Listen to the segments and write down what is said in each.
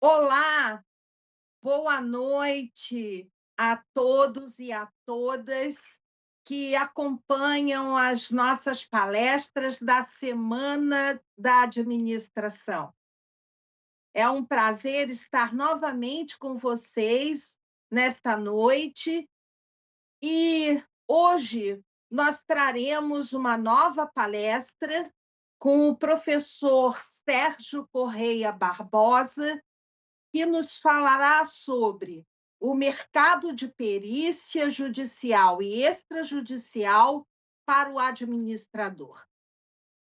Olá, boa noite a todos e a todas que acompanham as nossas palestras da Semana da Administração. É um prazer estar novamente com vocês nesta noite e hoje nós traremos uma nova palestra com o professor Sérgio Correia Barbosa, que nos falará sobre o mercado de perícia judicial e extrajudicial para o administrador.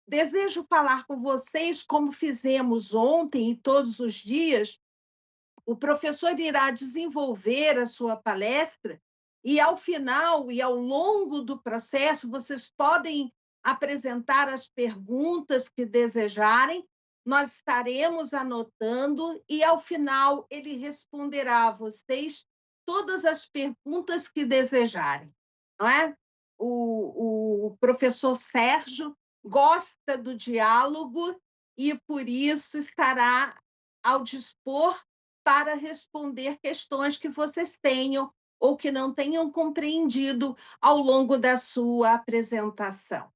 Desejo falar com vocês, como fizemos ontem e todos os dias, o professor irá desenvolver a sua palestra e, ao final e ao longo do processo, vocês podem apresentar as perguntas que desejarem, nós estaremos anotando e, ao final, ele responderá a vocês todas as perguntas que desejarem, não é? O professor Sérgio gosta do diálogo e, por isso, estará ao dispor para responder questões que vocês tenham ou que não tenham compreendido ao longo da sua apresentação.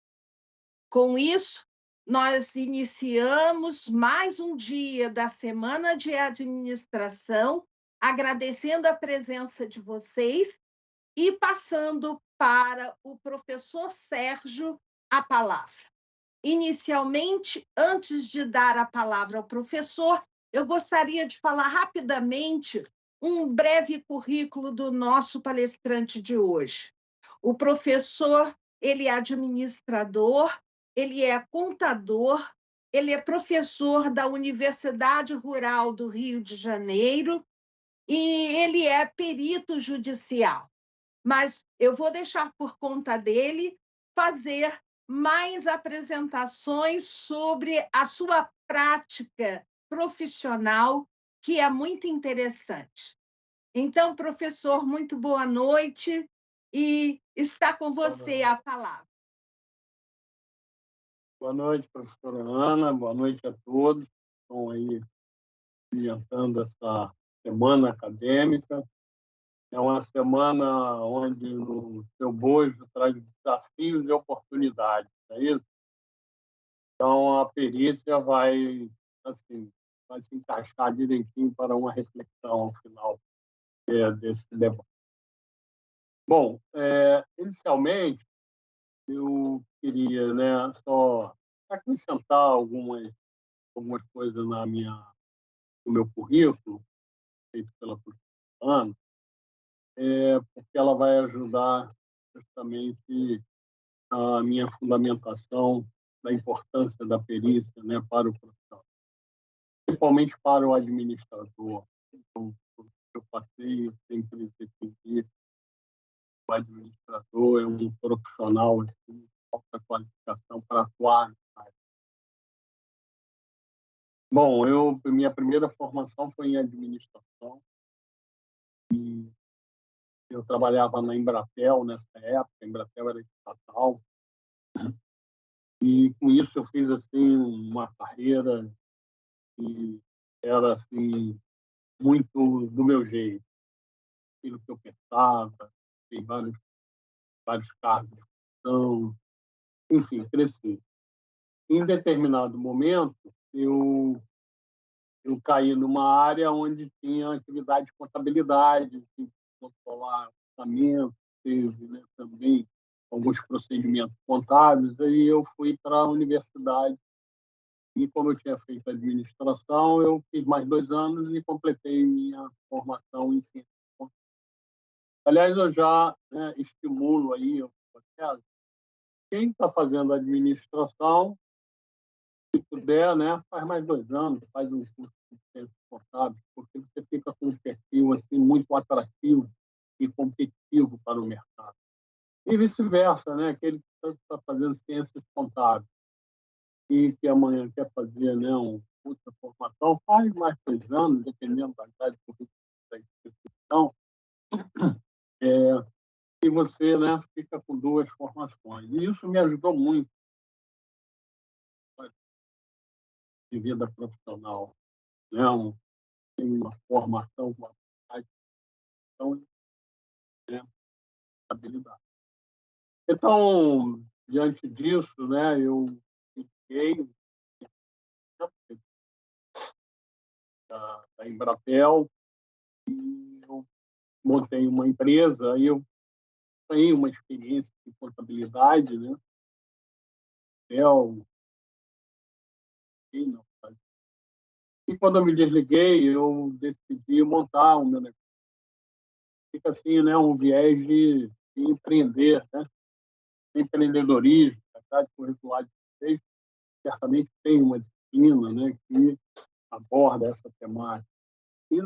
Com isso, nós iniciamos mais um dia da Semana de Administração, agradecendo a presença de vocês e passando para o professor Sérgio a palavra. Inicialmente, antes de dar a palavra ao professor, eu gostaria de falar rapidamente um breve currículo do nosso palestrante de hoje. O professor, ele é administrador, ele é contador, ele é professor da Universidade Rural do Rio de Janeiro e ele é perito judicial. Mas eu vou deixar por conta dele fazer mais apresentações sobre a sua prática profissional, que é muito interessante. Então, professor, muito boa noite e está com você a palavra. Boa noite, professora Ana. Boa noite a todos que estão aí orientando essa semana acadêmica. É uma semana onde o seu bojo traz desafios e oportunidades, não é isso? Então, a perícia assim, vai se encaixar direitinho para uma reflexão ao final desse debate. Bom, inicialmente, eu queria, né, só acrescentar algumas coisas no meu currículo, feito pela professora Ana, porque ela vai ajudar justamente a minha fundamentação da importância da perícia, né, para o profissional, principalmente para o administrador. Então, eu passei, eu sempre defendi o administrador é um profissional assim, de alta qualificação para atuar na área. Bom, minha primeira formação foi em administração. Eu trabalhava na Embratel nessa época, a Embratel era estatal, e com isso eu fiz assim uma carreira que era assim muito do meu jeito, aquilo que eu pensava, fiz vários cargos de função, enfim, cresci. Em determinado momento, eu caí numa área onde tinha atividade de contabilidade, tinha que controlar orçamento, teve, né, também alguns procedimentos contábeis. Aí eu fui para a universidade e, como eu tinha feito administração, eu fiz mais 2 anos e completei minha formação em ciências contábeis. Aliás, eu já, né, estimulo aí, quem está fazendo administração, se puder, né, faz mais 2 anos, faz um curso de ciências contábeis, porque você fica com um perfil assim, muito atrativo e competitivo para o mercado. E vice-versa, né, aquele que está fazendo ciências contábeis e que amanhã quer fazer, né, um curso de formação, faz mais 2 anos, dependendo da idade da instituição, e você, né, fica com duas formações. E isso me ajudou muito de vida profissional, né, tem uma formação, uma habilidade, então, né, habilidade. Então, diante disso, né, eu fiquei da Embratel e eu montei uma empresa, aí eu tenho uma experiência de contabilidade, né, Embratel, e não, e quando eu me desliguei, eu decidi montar o meu negócio. Fica assim, né, um viés de empreender, né, empreendedorismo, a grade curricular de vocês certamente tem uma disciplina, né, que aborda essa temática. E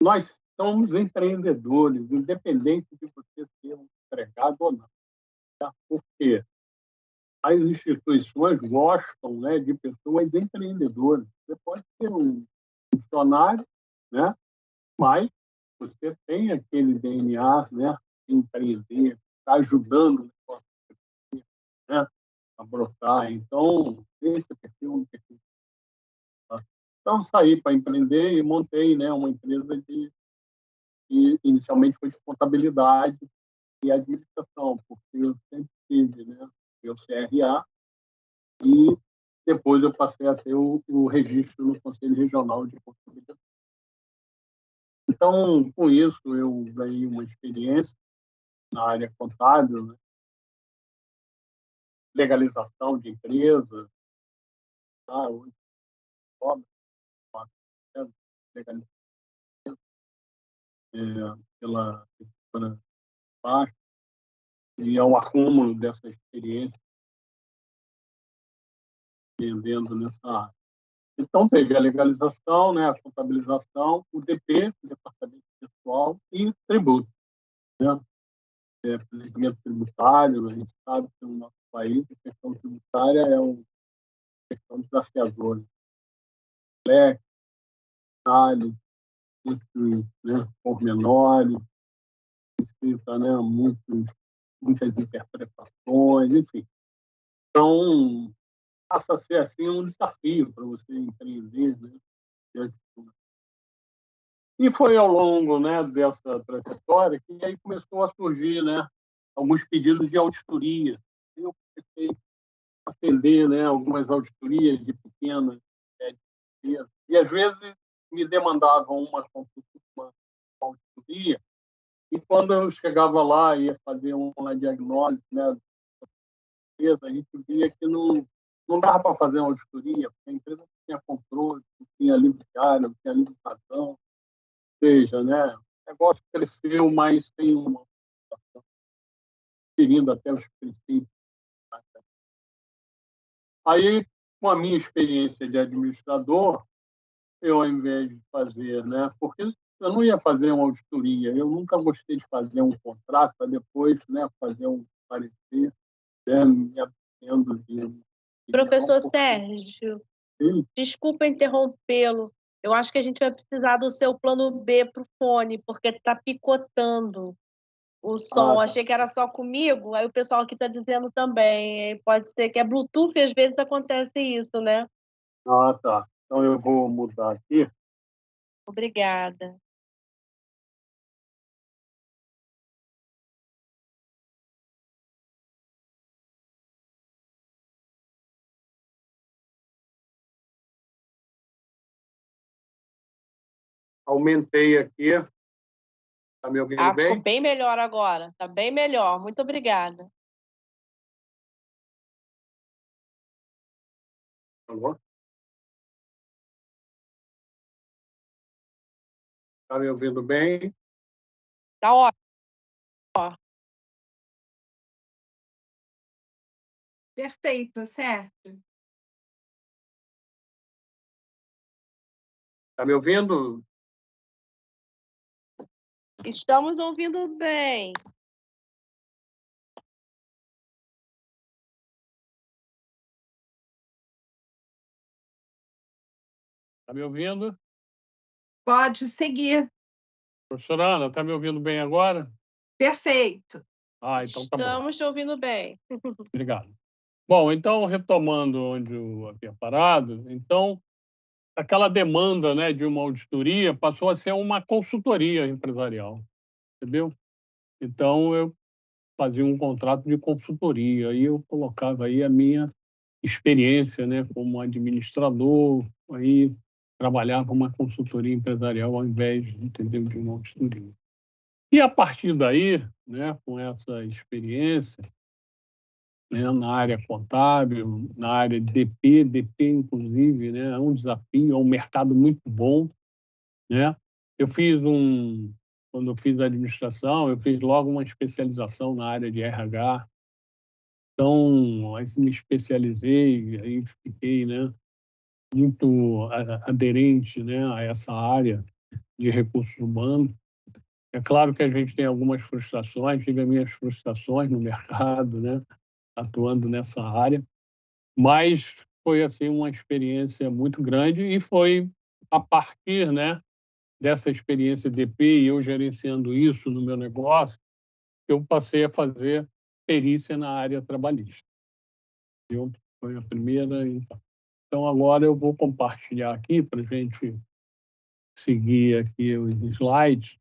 nós somos empreendedores, independente de você ser um empregado ou não. Tá? Porque as instituições gostam, né, de pessoas empreendedoras. Você pode ser um funcionário, né, mas você tem aquele DNA, né, de empreender, está ajudando o negócio, né, a brotar. Então, esse perfil é um perfil. Tá? Então, saí para empreender e montei, né, uma empresa que inicialmente foi de contabilidade e administração, porque eu sempre tive, né, meu CRA e depois eu passei a ter o registro no Conselho Regional de Contabilidade. Então, com isso, eu ganhei uma experiência na área contábil, né, legalização de empresas, tá, hoje, obra, legalização pela Prefeitura de Baixo, e é um acúmulo dessa experiência vendendo nessa área. Então, teve a legalização, né, a contabilização, o DP, o Departamento Pessoal, e tributo. Né? Planejamento tributário, a gente sabe que no nosso país a questão tributária é uma questão desafiadora. Complexo, detalhe, muitos, né, pormenores, escrita, né, muitas interpretações, enfim. Então, passa a ser assim um desafio para você empreender, né? E foi ao longo, né, dessa trajetória que aí começou a surgir, né, alguns pedidos de auditoria. Eu comecei a atender, né, algumas auditorias de pequenas, empresas, e às vezes me demandavam uma consulta, uma auditoria, e quando eu chegava lá e ia fazer uma diagnóstico, né, da empresa, a gente via que não dava para fazer uma auditoria, porque a empresa não tinha controle, não tinha livro diário, não tinha livro cartão, seja, né, o negócio cresceu, mas tem uma ferindo até os princípios. Aí, com a minha experiência de administrador, eu, ao invés de fazer, né, porque eu não ia fazer uma auditoria, eu nunca gostei de fazer um contrato para depois, né, fazer um parecer, né, me abstendo de Professor não, Sérgio, porque, desculpa interrompê-lo. Eu acho que a gente vai precisar do seu plano B para o fone, porque está picotando o som. tá. Achei que era só comigo, aí o pessoal aqui está dizendo também. Pode ser que é Bluetooth, às vezes acontece isso, né? Ah, tá. Então eu vou mudar aqui. Obrigada. Aumentei aqui. Está me ouvindo Ficou bem? bem melhor agora. Está bem melhor. Muito obrigada. Alô? Está me ouvindo bem? Tá ótimo. Perfeito, certo? Está me ouvindo? Estamos ouvindo bem. Está me ouvindo? Pode seguir. Professora Ana, está me ouvindo bem agora? Perfeito. Ah, então tá bom. Estamos te ouvindo bem. Obrigado. Bom, então, retomando onde eu havia parado, então, aquela demanda, né, de uma auditoria passou a ser uma consultoria empresarial, entendeu? Então eu fazia um contrato de consultoria, e eu colocava aí a minha experiência, né, como administrador, aí trabalhava uma consultoria empresarial ao invés, entendeu, de uma auditoria. E a partir daí, né, com essa experiência, né, na área contábil, na área de DP inclusive, né, é um desafio, é um mercado muito bom, né. Eu fiz quando eu fiz administração, eu fiz logo uma especialização na área de RH, então aí me especializei, aí fiquei, né, muito aderente, né, a essa área de recursos humanos. É claro que a gente tem algumas frustrações, tive as minhas frustrações no mercado, né, atuando nessa área, mas foi, assim, uma experiência muito grande e foi a partir, né, dessa experiência DP e eu gerenciando isso no meu negócio, que eu passei a fazer perícia na área trabalhista. Eu Foi a primeira. Então agora eu vou compartilhar aqui para a gente seguir aqui os slides.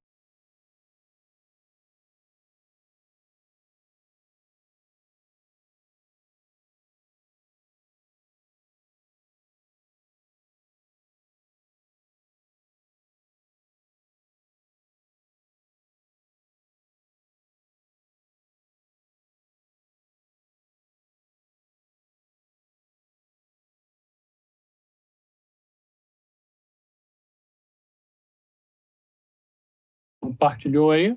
Compartilhou aí?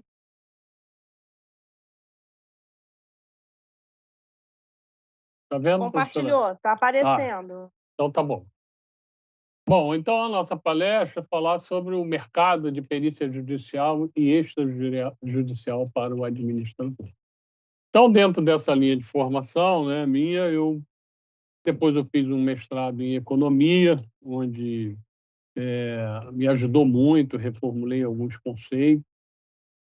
Tá vendo, professora? Compartilhou, tá Ah, aparecendo. então tá bom. Bom, então a nossa palestra é falar sobre o mercado de perícia judicial e extrajudicial para o administrador. Então, dentro dessa linha de formação, né, minha, depois eu fiz um mestrado em economia, onde me ajudou muito, reformulei alguns conceitos,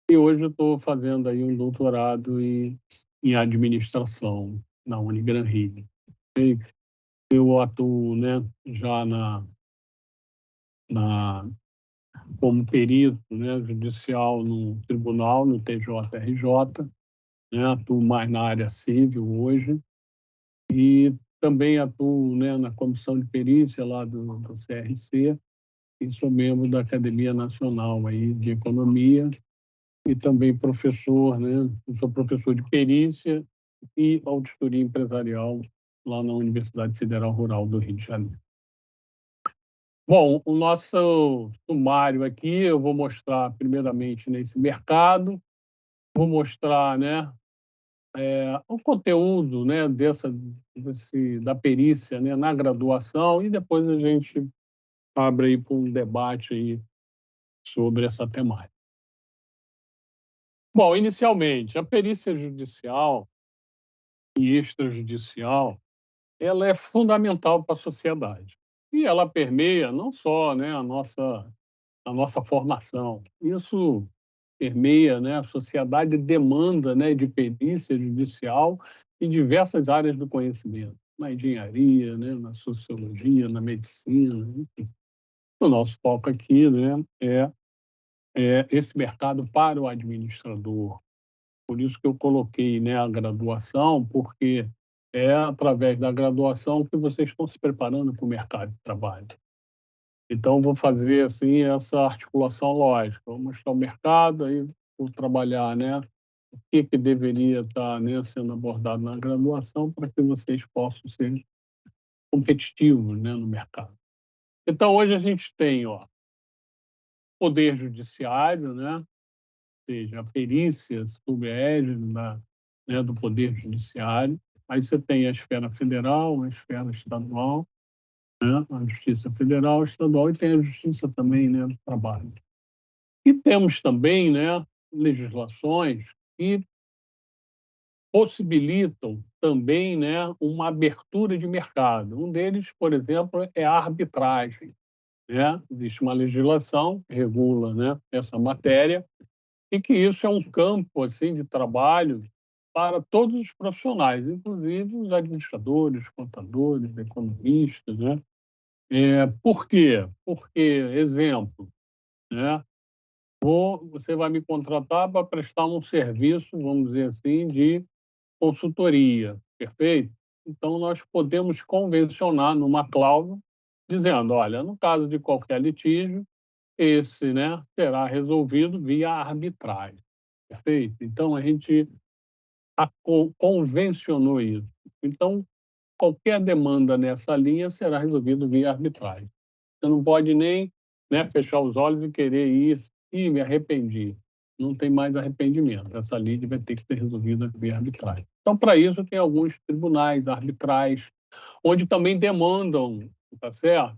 e hoje eu estou fazendo aí um doutorado em administração na Unigran Rio. Eu atuo, né, já na como perito, né, judicial no tribunal, no TJRJ, né, atuo mais na área civil hoje e também atuo, né, na comissão de perícia lá do CRC e sou membro da Academia Nacional aí de Economia e também professor, né, eu sou professor de perícia e auditoria empresarial lá na Universidade Federal Rural do Rio de Janeiro. Bom, o nosso sumário aqui, eu vou mostrar primeiramente nesse mercado, vou mostrar, né, o conteúdo, né, da perícia, né, na graduação e depois a gente abre aí para um debate aí sobre essa temática. Bom, inicialmente, a perícia judicial e extrajudicial, ela é fundamental para a sociedade e ela permeia não só, né, a nossa formação. Isso permeia, né, a sociedade demanda, né, de perícia judicial em diversas áreas do conhecimento, na engenharia, né, na sociologia, na medicina, enfim. O nosso foco aqui, né, é esse mercado para o administrador. Por isso que eu coloquei, né, a graduação, porque é através da graduação que vocês estão se preparando para o mercado de trabalho. Então, vou fazer assim essa articulação lógica, vou mostrar o mercado, aí vou trabalhar, né, o que deveria estar, né, sendo abordado na graduação para que vocês possam ser competitivos, né, no mercado. Então, hoje a gente tem, ó, poder judiciário, né, ou seja, a perícia sob a égide né, do poder judiciário. Aí você tem a esfera federal, a esfera estadual, né, a justiça federal, estadual e tem a justiça também, né, do trabalho. E temos também, né, legislações que possibilitam também, né, uma abertura de mercado. Um deles, por exemplo, é a arbitragem, né? Existe uma legislação que regula, né, essa matéria e que isso é um campo assim de trabalho para todos os profissionais, inclusive os administradores, contadores, economistas, né? Por quê? Porque, exemplo, né, você vai me contratar para prestar um serviço, vamos dizer assim, de consultoria, perfeito? Então, nós podemos convencionar numa cláusula, dizendo: olha, no caso de qualquer litígio, esse, né, será resolvido via arbitragem, perfeito? Então, a gente convencionou isso. Então, qualquer demanda nessa linha será resolvido via arbitragem. Você não pode nem, né, fechar os olhos e querer ir, e me arrependi. Não tem mais arrependimento. Essa lide vai ter que ser resolvida via arbitragem. Então, para isso, tem alguns tribunais arbitrais, onde também demandam, tá certo?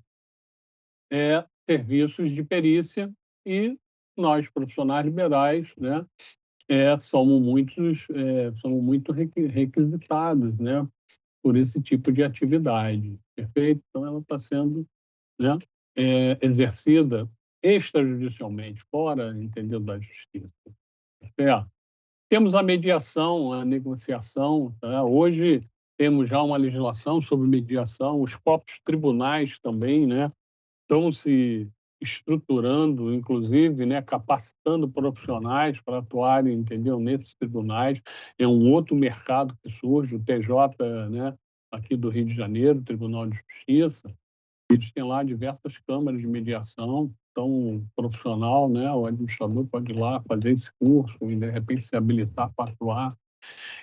Serviços de perícia, e nós, profissionais liberais, né, somos muito requisitados, né, por esse tipo de atividade, perfeito? Então, ela está sendo, né, exercida extrajudicialmente, fora, entendeu, da justiça. Certo? Temos a mediação, a negociação, tá? Hoje temos já uma legislação sobre mediação, os próprios tribunais também, né, estão se estruturando, inclusive, né, capacitando profissionais para atuarem, entendeu, nesses tribunais. É um outro mercado que surge, o TJ, né, aqui do Rio de Janeiro, Tribunal de Justiça. Eles têm lá diversas câmaras de mediação, então o profissional, né, o administrador pode ir lá fazer esse curso e, de repente, se habilitar para atuar.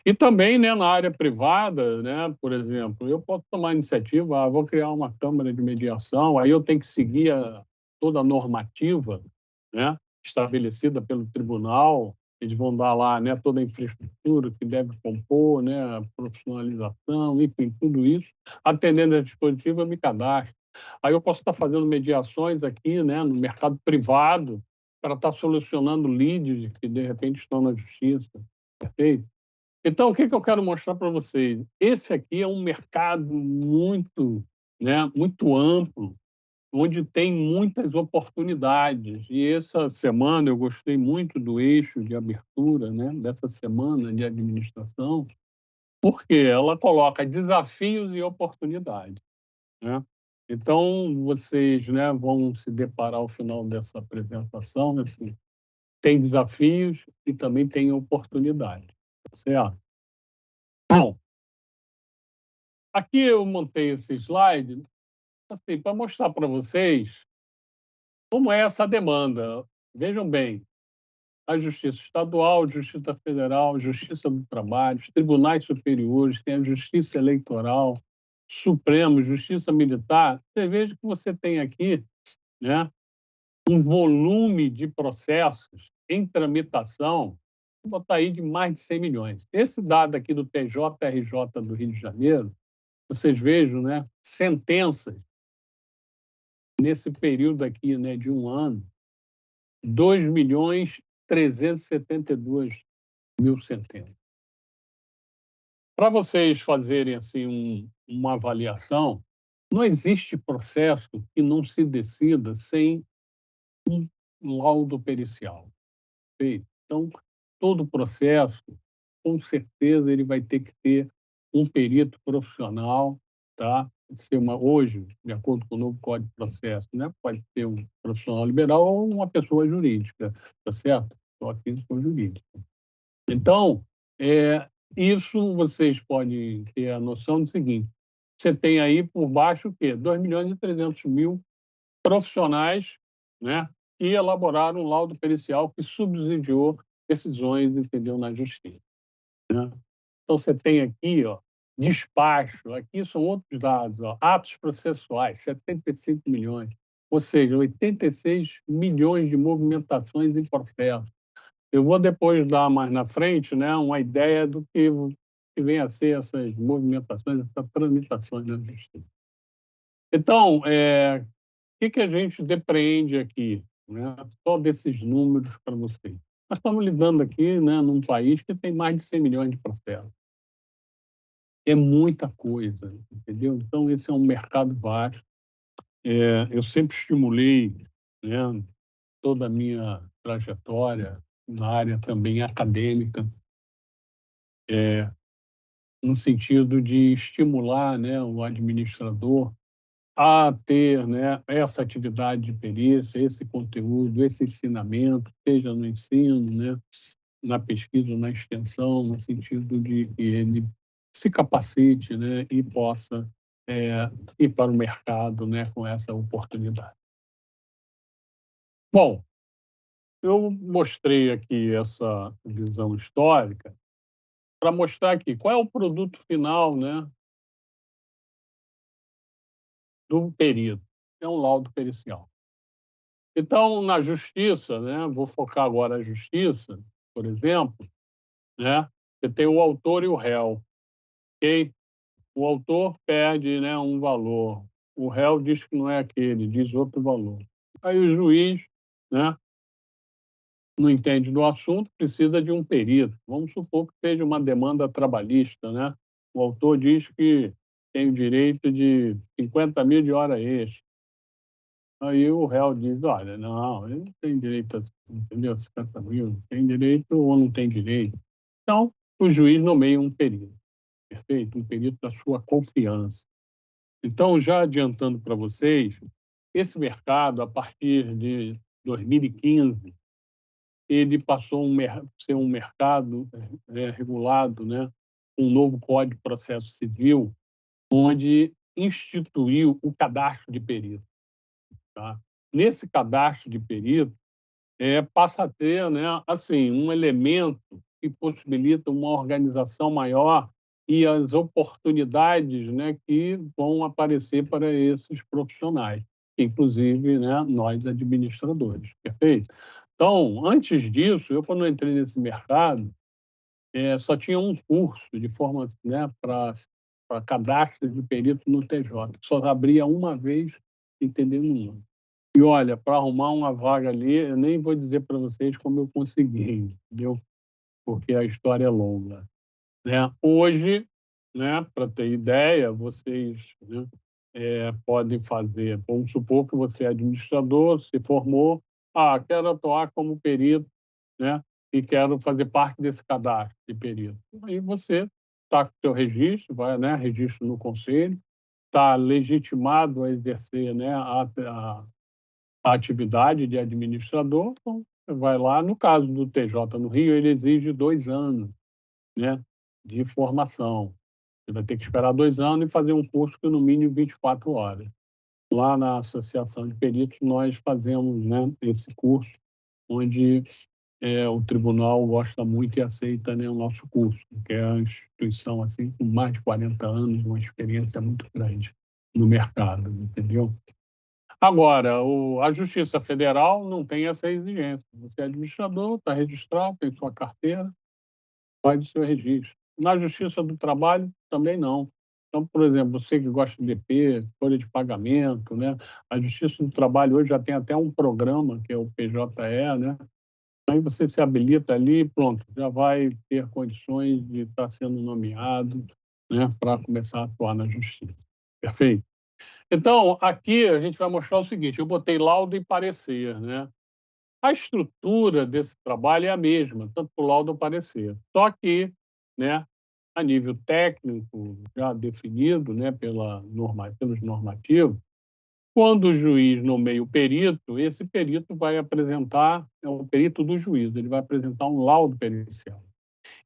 E também, né, na área privada, né, por exemplo, eu posso tomar a iniciativa, vou criar uma câmara de mediação, aí eu tenho que seguir toda a normativa, né, estabelecida pelo tribunal, eles vão dar lá, né, toda a infraestrutura que deve compor, né, a profissionalização, enfim, tudo isso. Atendendo a dispositivo, eu me cadastro. Aí eu posso estar fazendo mediações aqui, né, no mercado privado, para estar solucionando lides que, de repente, estão na justiça. Perfeito? Então, o que eu quero mostrar para vocês? Esse aqui é um mercado muito, né, muito amplo, onde tem muitas oportunidades. E essa semana eu gostei muito do eixo de abertura, né, dessa semana de administração, porque ela coloca desafios e oportunidades, né? Então, vocês, né, vão se deparar ao final dessa apresentação, assim, tem desafios e também tem oportunidades, tá certo? Bom, aqui eu montei esse slide, assim, para mostrar para vocês como é essa demanda. Vejam bem, a Justiça Estadual, Justiça Federal, Justiça do Trabalho, os tribunais superiores, tem a Justiça Eleitoral, Supremo, Justiça Militar. Você veja que você tem aqui, né, um volume de processos em tramitação, vou botar aí de mais de 100 milhões. Esse dado aqui do TJRJ do Rio de Janeiro, vocês vejam, né, sentenças nesse período aqui, né, de um ano, 2.372.000 sentenças. Para vocês fazerem assim uma avaliação, não existe processo que não se decida sem um laudo pericial. Feito. Então, todo processo, com certeza, ele vai ter que ter um perito profissional, tá? Hoje, de acordo com o novo Código de Processo, né, pode ser um profissional liberal ou uma pessoa jurídica, tá certo? Pessoa física ou jurídica. Então, isso vocês podem ter a noção do seguinte: você tem aí por baixo o quê? 2.300.000 profissionais, né, que elaboraram um laudo pericial que subsidiou decisões, entendeu, na justiça, né? Então, você tem aqui, ó, despacho, aqui são outros dados, ó, atos processuais, 75 milhões, ou seja, 86 milhões de movimentações em processo. Eu vou depois dar mais na frente, né, uma ideia do que vem a ser essas movimentações, essas tramitações na justiça. Então, que a gente depreende aqui, né, só desses números para vocês? Nós estamos lidando aqui, né, num país que tem mais de 100 milhões de processos. É muita coisa, entendeu? Então, esse é um mercado vasto. Eu sempre estimulei, né, toda a minha trajetória na área também acadêmica, no sentido de estimular, né, o administrador a ter, né, essa atividade de perícia, esse conteúdo, esse ensinamento, seja no ensino, né, na pesquisa, na extensão, no sentido de que ele se capacite, né, e possa ir para o mercado, né, com essa oportunidade. Bom, eu mostrei aqui essa visão histórica para mostrar aqui qual é o produto final, né, do perito. É um laudo pericial. Então, na justiça, né, vou focar agora a justiça, por exemplo, né, você tem o autor e o réu, ok? O autor pede, né, um valor, o réu diz que não é aquele, diz outro valor. Aí o juiz, né, não entende do assunto, precisa de um perito. Vamos supor que seja uma demanda trabalhista, né? O autor diz que tem o direito de 50.000 de hora extra. Aí o réu diz: olha, não, ele não tem direito a, entendeu? 50.000, tem direito ou não tem direito. Então, o juiz nomeia um perito, perfeito? Um perito da sua confiança. Então, já adiantando para vocês, esse mercado, a partir de 2015, ele passou a ser um mercado regulado, né? Um novo Código de Processo Civil, onde instituiu o cadastro de perito. Tá? Nesse cadastro de perito, passa a ter, né, assim, um elemento que possibilita uma organização maior e as oportunidades, né, que vão aparecer para esses profissionais, inclusive, né, nós administradores, perfeito? Então, antes disso, eu quando entrei nesse mercado, só tinha um curso de forma, né, para cadastro de perito no TJ, só abria uma vez, entendendo um. E olha, para arrumar uma vaga ali, eu nem vou dizer para vocês como eu consegui, entendeu? Porque a história é longa, né. Hoje, né, para ter ideia, vocês, né, podem fazer, vamos supor que você é administrador, se formou: "Ah, quero atuar como perito, né, e quero fazer parte desse cadastro de perito". Aí você está com o seu registro, vai, né, registro no conselho, está legitimado a exercer, né, a atividade de administrador, então você vai lá. No caso do TJ no Rio, ele exige 2 anos, né, de formação. Você vai ter que esperar 2 anos e fazer um curso de no mínimo 24 horas. Lá na Associação de Peritos nós fazemos, né, esse curso, onde, o tribunal gosta muito e aceita, né, o nosso curso, que é a instituição, assim, com mais de 40 anos, uma experiência muito grande no mercado, entendeu? Agora, a Justiça Federal não tem essa exigência. Você é administrador, está registrado, tem sua carteira, faz o seu registro. Na Justiça do Trabalho, também não. Então, por exemplo, você que gosta de DP, folha de pagamento, né? A Justiça do Trabalho hoje já tem até um programa, que é o PJE, né? Aí você se habilita ali e pronto, já vai ter condições de estar sendo nomeado, né, para começar a atuar na Justiça. Perfeito? Então, aqui a gente vai mostrar o seguinte: eu botei laudo e parecer, né? A estrutura desse trabalho é a mesma, tanto para o laudo ou parecer. Só que, né, a nível técnico, já definido, né, pelos normativos, quando o juiz nomeia o perito, esse perito vai apresentar, é o perito do juízo, ele vai apresentar um laudo pericial.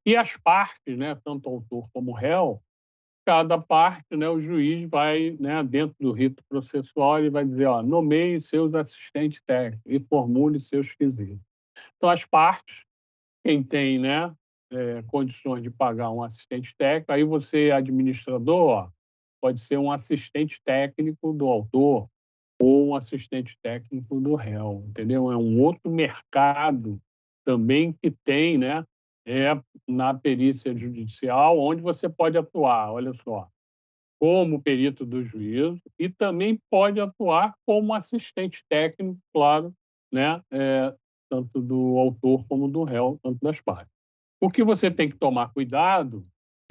E as partes, né, tanto autor como réu, cada parte, né, o juiz vai, né, dentro do rito processual, ele vai dizer, ó, nomeie seus assistentes técnicos e formule seus quesitos. Então, as partes, quem tem, né, condições de pagar um assistente técnico, aí você, administrador, ó, pode ser um assistente técnico do autor ou um assistente técnico do réu, entendeu? É um outro mercado também que tem, né, na perícia judicial, onde você pode atuar, olha só, como perito do juízo e também pode atuar como assistente técnico, claro, né, tanto do autor como do réu, tanto das partes. O que você tem que tomar cuidado,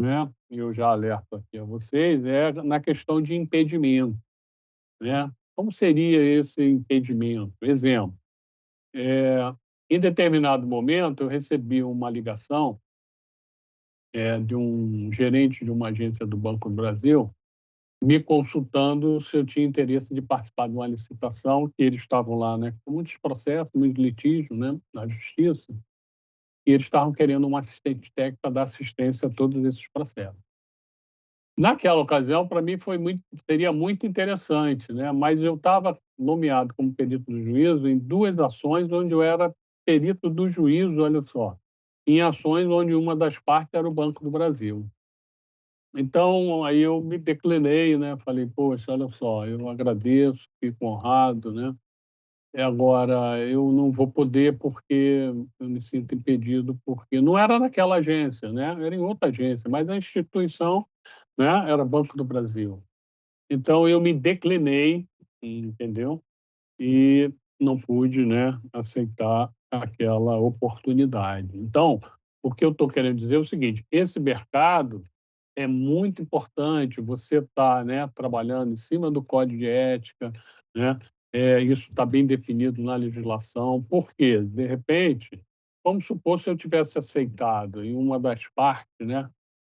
né, e eu já alerto aqui a vocês, é na questão de impedimento, né. Como seria esse impedimento? Exemplo, em determinado momento eu recebi uma ligação, de um gerente de uma agência do Banco do Brasil, me consultando se eu tinha interesse de participar de uma licitação, que eles estavam lá, né, com muitos processos, muito litígio, né, na justiça, e eles estavam querendo um assistente técnico para dar assistência a todos esses processos. Naquela ocasião, para mim seria muito interessante, né, mas eu estava nomeado como perito do juízo em 2 ações onde eu era perito do juízo, olha só, em ações onde uma das partes era o Banco do Brasil. Então, aí eu me declinei, né, falei: "Poxa, olha só, eu agradeço, fico honrado, né, agora eu não vou poder porque eu me sinto impedido", porque não era naquela agência, né, era em outra agência, mas a instituição, né, era Banco do Brasil. Então eu me declinei, entendeu, e não pude, né, aceitar aquela oportunidade. Então, o que eu estou querendo dizer é o seguinte: esse mercado é muito importante você estar, né, trabalhando em cima do código de ética, né, isso está bem definido na legislação. Por quê? De repente, vamos supor se eu tivesse aceitado em uma das partes, né,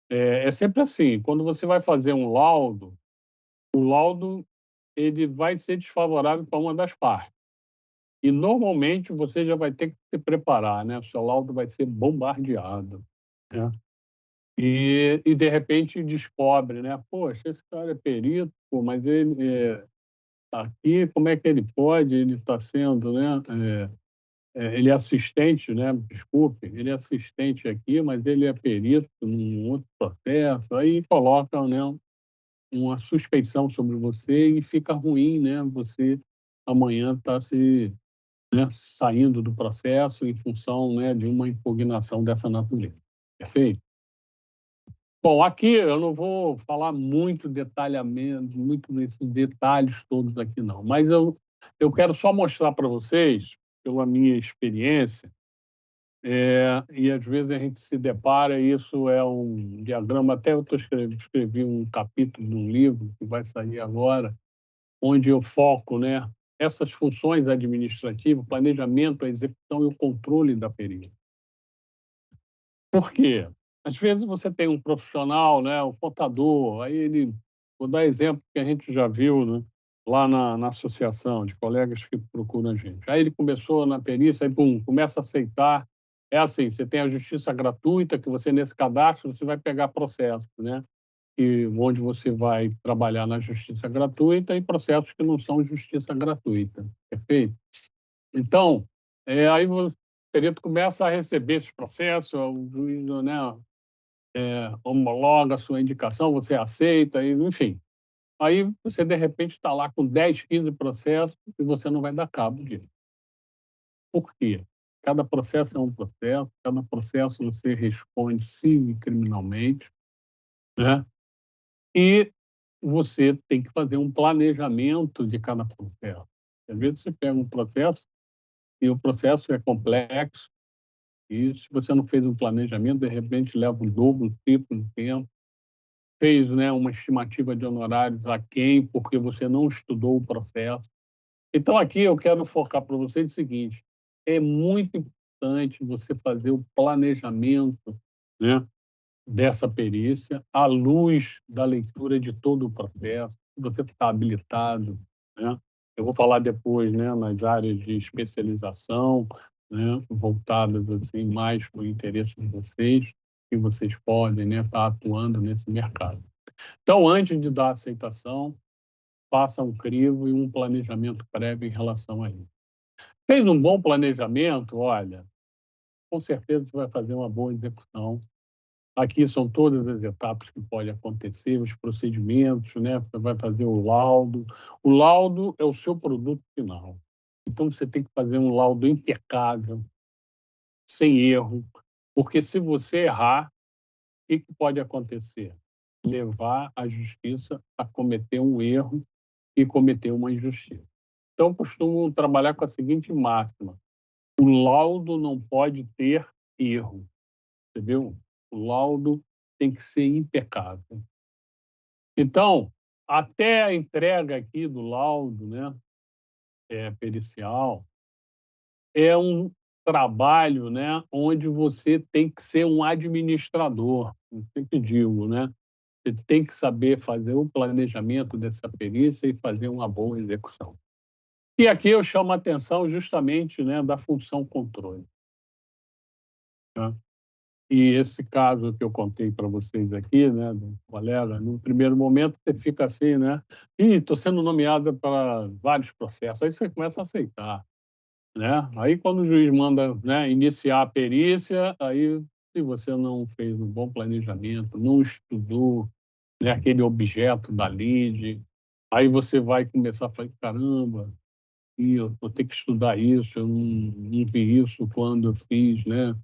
é sempre assim, quando você vai fazer um laudo, o laudo ele vai ser desfavorável para uma das partes. E normalmente você já vai ter que se preparar, né, o seu laudo vai ser bombardeado, né. E de repente descobre, né, "Poxa, esse cara é perito, pô, mas ele, aqui como é que ele pode? Ele está sendo, né, ele é assistente, né, desculpe, ele é assistente aqui, mas ele é perito num outro processo", aí colocam, né, uma suspeição sobre você e fica ruim, né, você amanhã está né, saindo do processo em função, né, de uma impugnação dessa natureza. Perfeito? Bom, aqui eu não vou falar muito detalhamento, muito nesses detalhes todos aqui não, mas eu quero só mostrar para vocês, pela minha experiência, e às vezes a gente se depara, isso é um diagrama, até eu escrevi um capítulo de um livro que vai sair agora, onde eu foco, né, essas funções administrativas, planejamento, a execução e o controle da perícia. Por quê? Às vezes você tem um profissional, né, o contador, aí ele vou dar exemplo que a gente já viu, né, lá na associação de colegas que procuram a gente. Aí ele começou na perícia, aí pum, começa a aceitar. É assim, você tem a justiça gratuita, que você nesse cadastro você vai pegar processos, né, onde você vai trabalhar na justiça gratuita e processos que não são justiça gratuita, perfeito? Então, aí o perito começa a receber esses processos, o juiz, né, homologa a sua indicação, você aceita, e, enfim. Aí você, de repente, está lá com 10, 15 processos e você não vai dar cabo disso. Por quê? Cada processo é um processo, cada processo você responde civil e criminalmente, né? E você tem que fazer um planejamento de cada processo. Às vezes você pega um processo e o processo é complexo, e se você não fez um planejamento, de repente leva o dobro, o triplo do tempo. Fez, né, uma estimativa de honorários aquém, porque você não estudou o processo. Então aqui eu quero focar para vocês o seguinte: é muito importante você fazer o planejamento, né, dessa perícia, à luz da leitura de todo o processo, se você está habilitado, né. Eu vou falar depois, né, nas áreas de especialização, né, voltadas, assim, mais para o interesse de vocês, que vocês podem, né, estar atuando nesse mercado. Então, antes de dar aceitação, faça um crivo e um planejamento prévio em relação a isso. Fez um bom planejamento, olha, com certeza você vai fazer uma boa execução. Aqui são todas as etapas que podem acontecer, os procedimentos, né? Você vai fazer o laudo. O laudo é o seu produto final. Então você tem que fazer um laudo impecável, sem erro, porque se você errar, o que pode acontecer? Levar a justiça a cometer um erro e cometer uma injustiça. Então, costumo trabalhar com a seguinte máxima: o laudo não pode ter erro, entendeu? O laudo tem que ser impecável. Então, até a entrega aqui do laudo, né, pericial, é um trabalho, né, onde você tem que ser um administrador, eu sempre digo, né? Você tem que saber fazer o planejamento dessa perícia e fazer uma boa execução. E aqui eu chamo a atenção justamente, né, da função controle, tá. E esse caso que eu contei para vocês aqui, né, do colega, no primeiro momento você fica assim, né: "Ih, estou sendo nomeada para vários processos", aí você começa a aceitar, né. Aí quando o juiz manda, né, iniciar a perícia, aí se você não fez um bom planejamento, não estudou, né, aquele objeto da lide, aí você vai começar a falar: "Caramba, e eu vou ter que estudar isso, eu não vi isso quando eu fiz, né,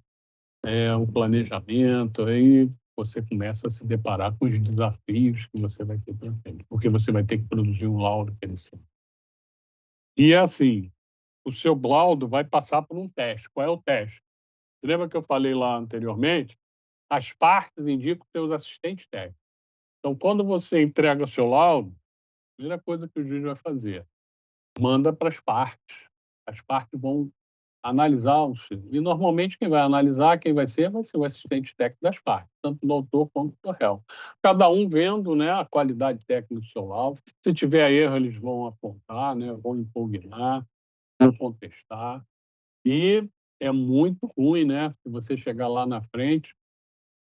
o planejamento", aí você começa a se deparar com os desafios que você vai ter pela frente, porque você vai ter que produzir um laudo interessante. E assim, o seu laudo vai passar por um teste. Qual é o teste? Lembra que eu falei lá anteriormente? As partes indicam seus assistentes técnicos. Então, quando você entrega o seu laudo, a primeira coisa que o juiz vai fazer, manda para as partes. As partes vão analisar o seu. E normalmente quem vai analisar, quem vai ser o assistente técnico das partes, tanto do autor quanto do réu. Cada um vendo, né, a qualidade técnica do seu laudo. Se tiver erro, eles vão apontar, né, vão impugnar, vão contestar. E é muito ruim, né, se você chegar lá na frente,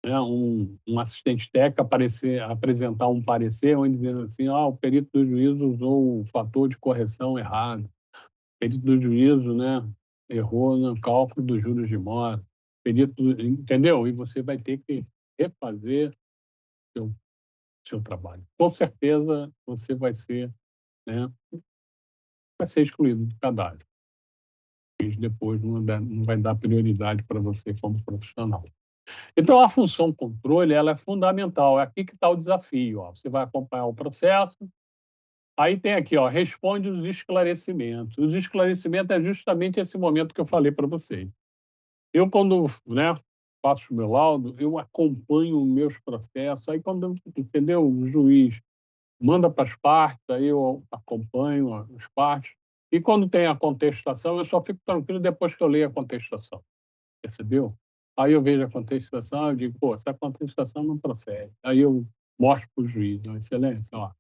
né, um assistente técnico apresentar um parecer onde dizendo assim: "Ah, o perito do juízo usou o fator de correção errado. O perito do juízo, né, errou no cálculo dos juros de mora. Entendeu? E você vai ter que refazer seu seu trabalho. Com certeza você né, vai ser excluído do cadastro. E depois não vai dar prioridade para você como profissional. Então a função controle, ela é fundamental, é aqui que está o desafio, ó. Você vai acompanhar o processo, aí tem aqui, ó, responde os esclarecimentos. Os esclarecimentos é justamente esse momento que eu falei para vocês. Eu quando, né, faço o meu laudo, eu acompanho os meus processos, aí quando, entendeu, o juiz manda para as partes, aí eu acompanho as partes, e quando tem a contestação, eu só fico tranquilo depois que eu leio a contestação, percebeu? Aí eu vejo a contestação, eu digo: "Pô, essa contestação não procede". Aí eu mostro para o juiz: "Ó, excelência, ó,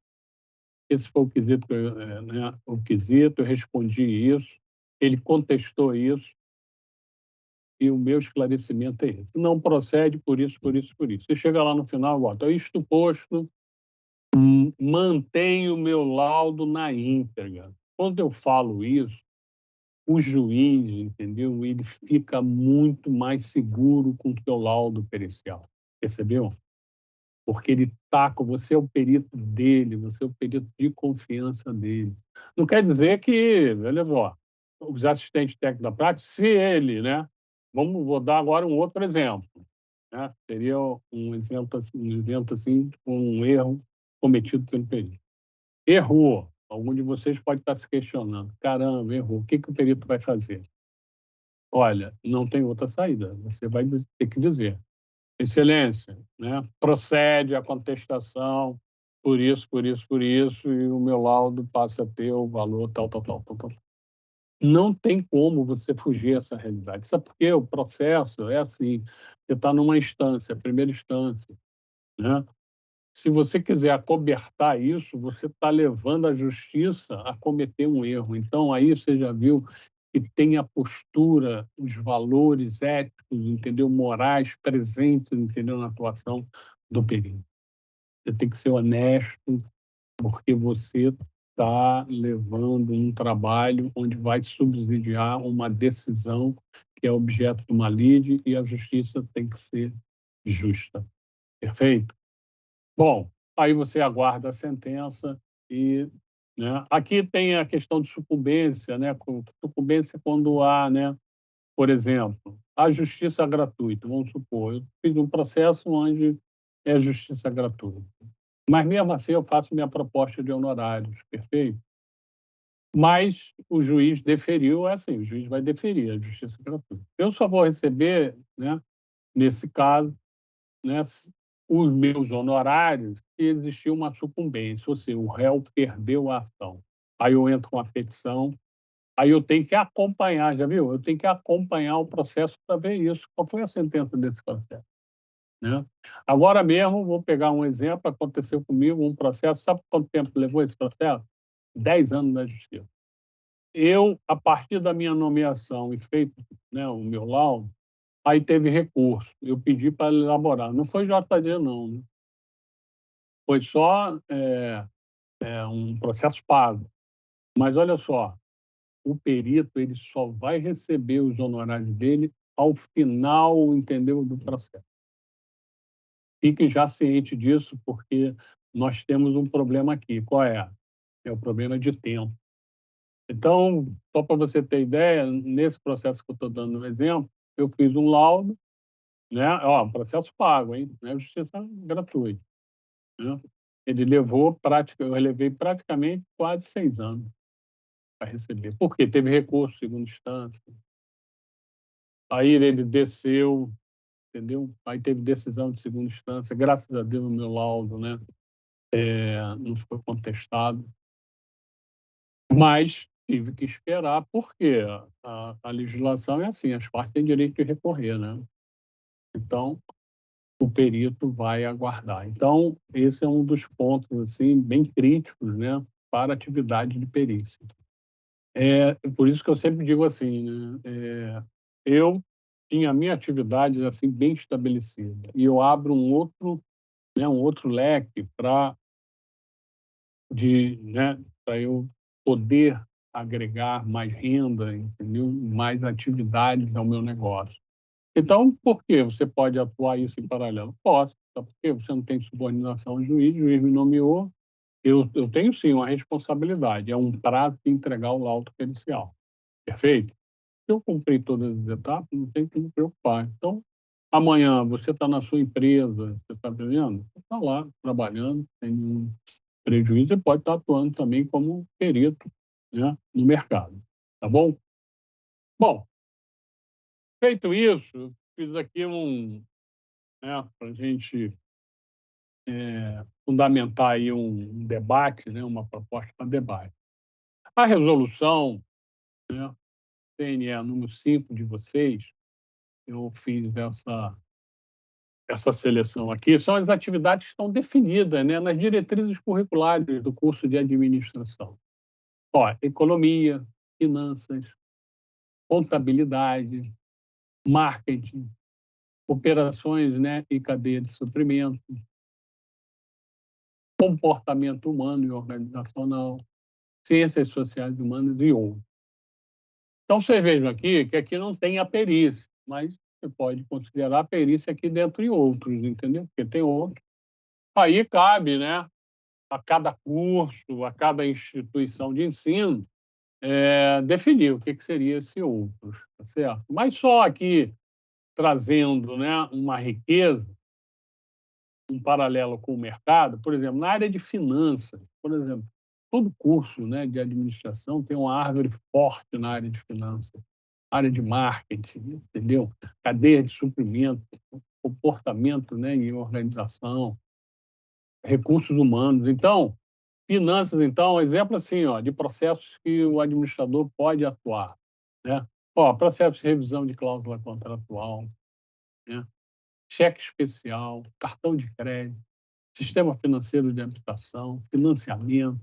esse foi o quesito que eu, né, o quesito, eu respondi isso, ele contestou isso, e o meu esclarecimento é esse. Não procede por isso, por isso, por isso". Você chega lá no final, bota: "Isto posto, mantenho o meu laudo na íntegra". Quando eu falo isso, o juiz, entendeu, ele fica muito mais seguro com o teu laudo pericial, percebeu? Porque ele está com você, é o perito dele, você é o perito de confiança dele. Não quer dizer que, olha só, os assistentes técnicos da prática, se ele, né, vou dar agora um outro exemplo, né, seria um exemplo assim, um erro cometido pelo perito. Errou, algum de vocês pode estar se questionando: "Caramba, errou, o que que o perito vai fazer?". Olha, não tem outra saída, você vai ter que dizer: "Excelência, né, procede a contestação por isso, por isso, por isso, e o meu laudo passa a ter o valor tal, tal, tal, tal, tal". Não tem como você fugir dessa realidade. Sabe por quê? O processo é assim, você está numa instância, primeira instância, né. Se você quiser acobertar isso, você está levando a justiça a cometer um erro. Então aí você já viu que tem a postura, os valores éticos, entendeu, morais presentes, entendeu, na atuação do perito. Você tem que ser honesto, porque você está levando um trabalho onde vai subsidiar uma decisão que é objeto de uma lide e a justiça tem que ser justa. Perfeito? Bom, aí você aguarda a sentença e, né, aqui tem a questão de sucumbência, né, sucumbência quando há, né, por exemplo, a justiça gratuita, vamos supor, eu fiz um processo onde é justiça gratuita, mas mesmo assim eu faço minha proposta de honorários, perfeito? Mas o juiz deferiu, é assim, o juiz vai deferir a justiça gratuita. Eu só vou receber, né, nesse caso, né, os meus honorários se existir uma sucumbência, ou seja, o réu perdeu a ação. Aí eu entro com a petição, aí eu tenho que acompanhar, já viu? Eu tenho que acompanhar o processo para ver isso. Qual foi a sentença desse processo? né? Agora mesmo, vou pegar um exemplo, aconteceu comigo um processo, sabe quanto tempo levou esse processo? 10 anos na justiça. Eu, a partir da minha nomeação e feito, né, o meu laudo, aí teve recurso, eu pedi para elaborar, não foi JD não, né? Foi só, um processo pago. Mas olha só, o perito ele só vai receber os honorários dele ao final, entendeu, do processo. Fique já ciente disso, porque nós temos um problema aqui. Qual é? É o problema de tempo. Então, só para você ter ideia, nesse processo que eu estou dando um exemplo, eu fiz um laudo, né? Ó, processo pago, hein? Não é justiça gratuita, né? Eu levei praticamente quase 6 anos para receber. Por quê? Teve recurso, segunda instância. Aí ele desceu, entendeu? Aí teve decisão de segunda instância. Graças a Deus, o meu laudo, né? Não foi contestado. Mas tive que esperar, porque a legislação é assim, as partes têm direito de recorrer, né. Então, o perito vai aguardar. Então, esse é um dos pontos, assim, bem críticos, né, para a atividade de perícia. Por isso que eu sempre digo assim, né, eu tinha a minha atividade, assim, bem estabelecida, e eu abro um outro leque para eu poder agregar mais renda, entendeu? Mais atividades ao meu negócio. Então, por que você pode atuar isso em paralelo? Posso, só porque você não tem subordinação ao juiz, o juiz me nomeou, eu tenho sim uma responsabilidade, é um prazo de entregar o laudo pericial, perfeito? Se eu cumprir todas as etapas, não tem que me preocupar. Então, amanhã você está na sua empresa, você está vendo? Você está lá trabalhando, sem nenhum prejuízo, e pode estar atuando também como perito, né, no mercado, tá bom? Bom, feito isso, fiz aqui né, para a gente fundamentar aí um debate, né, uma proposta para debate. A resolução, né, CNE número 5 de vocês, eu fiz essa seleção aqui, são as atividades que estão definidas, né, nas diretrizes curriculares do curso de administração. Ó, economia, finanças, contabilidade, marketing, operações, né, e cadeia de suprimento, comportamento humano e organizacional, ciências sociais humanas e outros. Então, vocês vejam aqui que aqui não tem a perícia, mas você pode considerar a perícia aqui dentro de outros, entendeu? Porque tem outros. Aí cabe, né, a cada curso, a cada instituição de ensino, definir o que seria esse outros, tá certo? Mas só aqui trazendo, né, uma riqueza, um paralelo com o mercado, por exemplo, na área de finanças, por exemplo, todo curso, né, de administração tem uma árvore forte na área de finanças, área de marketing, entendeu? Cadeia de suprimento, comportamento, né, e organização, recursos humanos. Então, finanças, então, exemplo assim, ó, de processos que o administrador pode atuar, né? Ó, processo de revisão de cláusula contratual, né? Cheque especial, cartão de crédito, sistema financeiro de habitação, financiamento.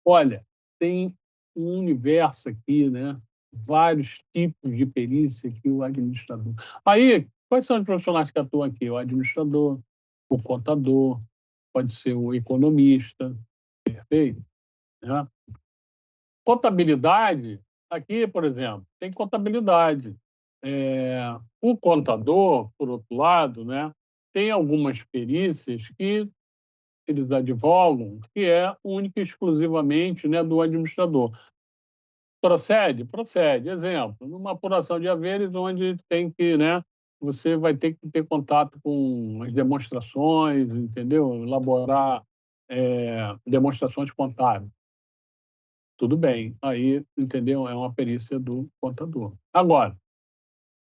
Olha, tem um universo aqui, né? Vários tipos de perícia que o administrador. Aí, quais são os profissionais que atuam aqui? O administrador, o contador, pode ser o economista, perfeito? Né? Contabilidade, aqui, por exemplo, tem contabilidade. O contador, por outro lado, né, tem algumas perícias que eles advogam, que é única e exclusivamente, né, do administrador. Procede? Procede. Exemplo, numa apuração de haveres onde tem que, né, você vai ter que ter contato com as demonstrações, entendeu? Elaborar, demonstrações contábeis. Tudo bem, aí, entendeu? É uma perícia do contador. Agora,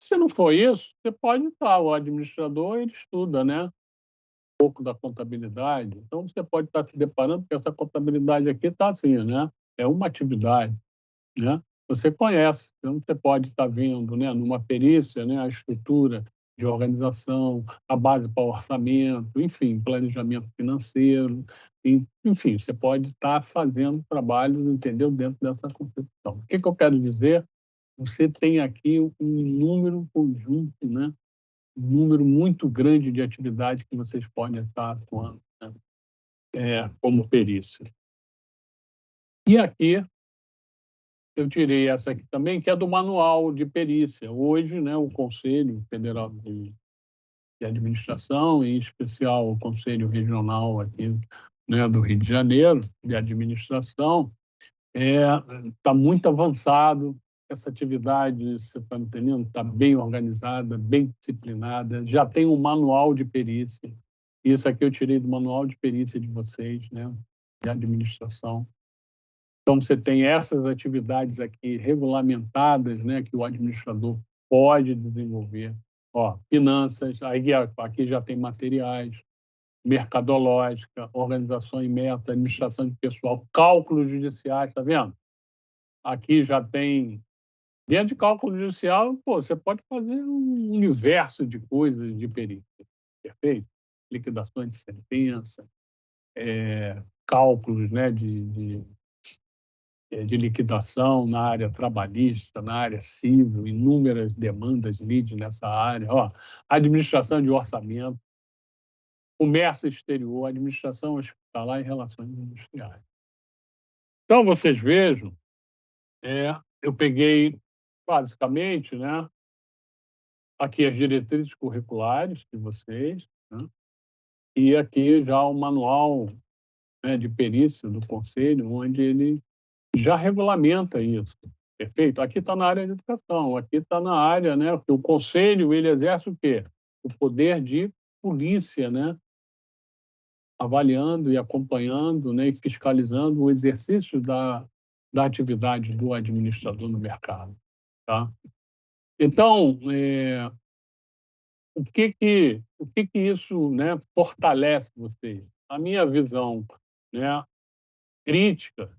se não for isso, você pode estar, o administrador, ele estuda, né, um pouco da contabilidade, então você pode estar se deparando, porque essa contabilidade aqui está assim, né, é uma atividade, né, você conhece, então você pode estar vendo, né, numa perícia, né, a estrutura de organização, a base para orçamento, enfim, planejamento financeiro, enfim, você pode estar fazendo trabalhos, entendeu, dentro dessa concepção. O que eu quero dizer? Você tem aqui um número conjunto, né? Um número muito grande de atividades que vocês podem estar atuando, né? Como perícia. E aqui eu tirei essa aqui também, que é do manual de perícia. Hoje, né, o Conselho Federal de Administração, em especial o Conselho Regional aqui, né, do Rio de Janeiro, de Administração, está muito avançado. Essa atividade, você está entendendo? Está bem organizada, bem disciplinada, já tem um manual de perícia. Isso aqui eu tirei do manual de perícia de vocês, né, de administração. Então, você tem essas atividades aqui regulamentadas, né, que o administrador pode desenvolver. Ó, finanças, aí aqui já tem materiais, mercadológica, organização e meta, administração de pessoal, cálculos judiciais, tá vendo? Aqui já tem, dentro de cálculo judicial, pô, você pode fazer um universo de coisas de perícia, perfeito? Liquidações de sentença, cálculos, né, de liquidação na área trabalhista, na área civil, inúmeras demandas lead nessa área, ó, administração de orçamento, comércio exterior, administração hospitalar e relações industriais. Então, vocês vejam, eu peguei basicamente, né, aqui as diretrizes curriculares de vocês, né, e aqui já o manual, né, de perícia do Conselho, onde ele já regulamenta isso, perfeito? Aqui está na área de educação, aqui está na área, né, que o Conselho, ele exerce o quê? O poder de polícia, né, avaliando e acompanhando, né, e fiscalizando o exercício da atividade do administrador no mercado, tá? Então, o que que isso, né, fortalece vocês? A minha visão, né, crítica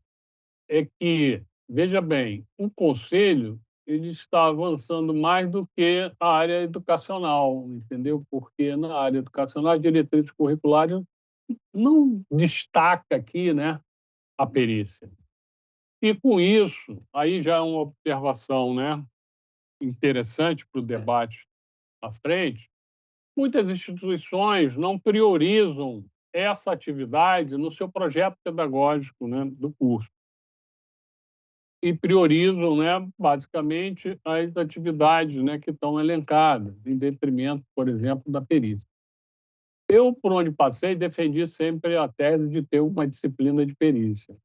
é que, veja bem, o conselho ele está avançando mais do que a área educacional, entendeu? Porque na área educacional, as diretrizes curriculares não destaca aqui, né, a perícia. E com isso, aí já é uma observação, né, interessante para o debate à frente, muitas instituições não priorizam essa atividade no seu projeto pedagógico, né, do curso. E priorizam, né, basicamente, as atividades, né, que estão elencadas, em detrimento, por exemplo, da perícia. Eu, por onde passei, defendi sempre a tese de ter uma disciplina de perícia.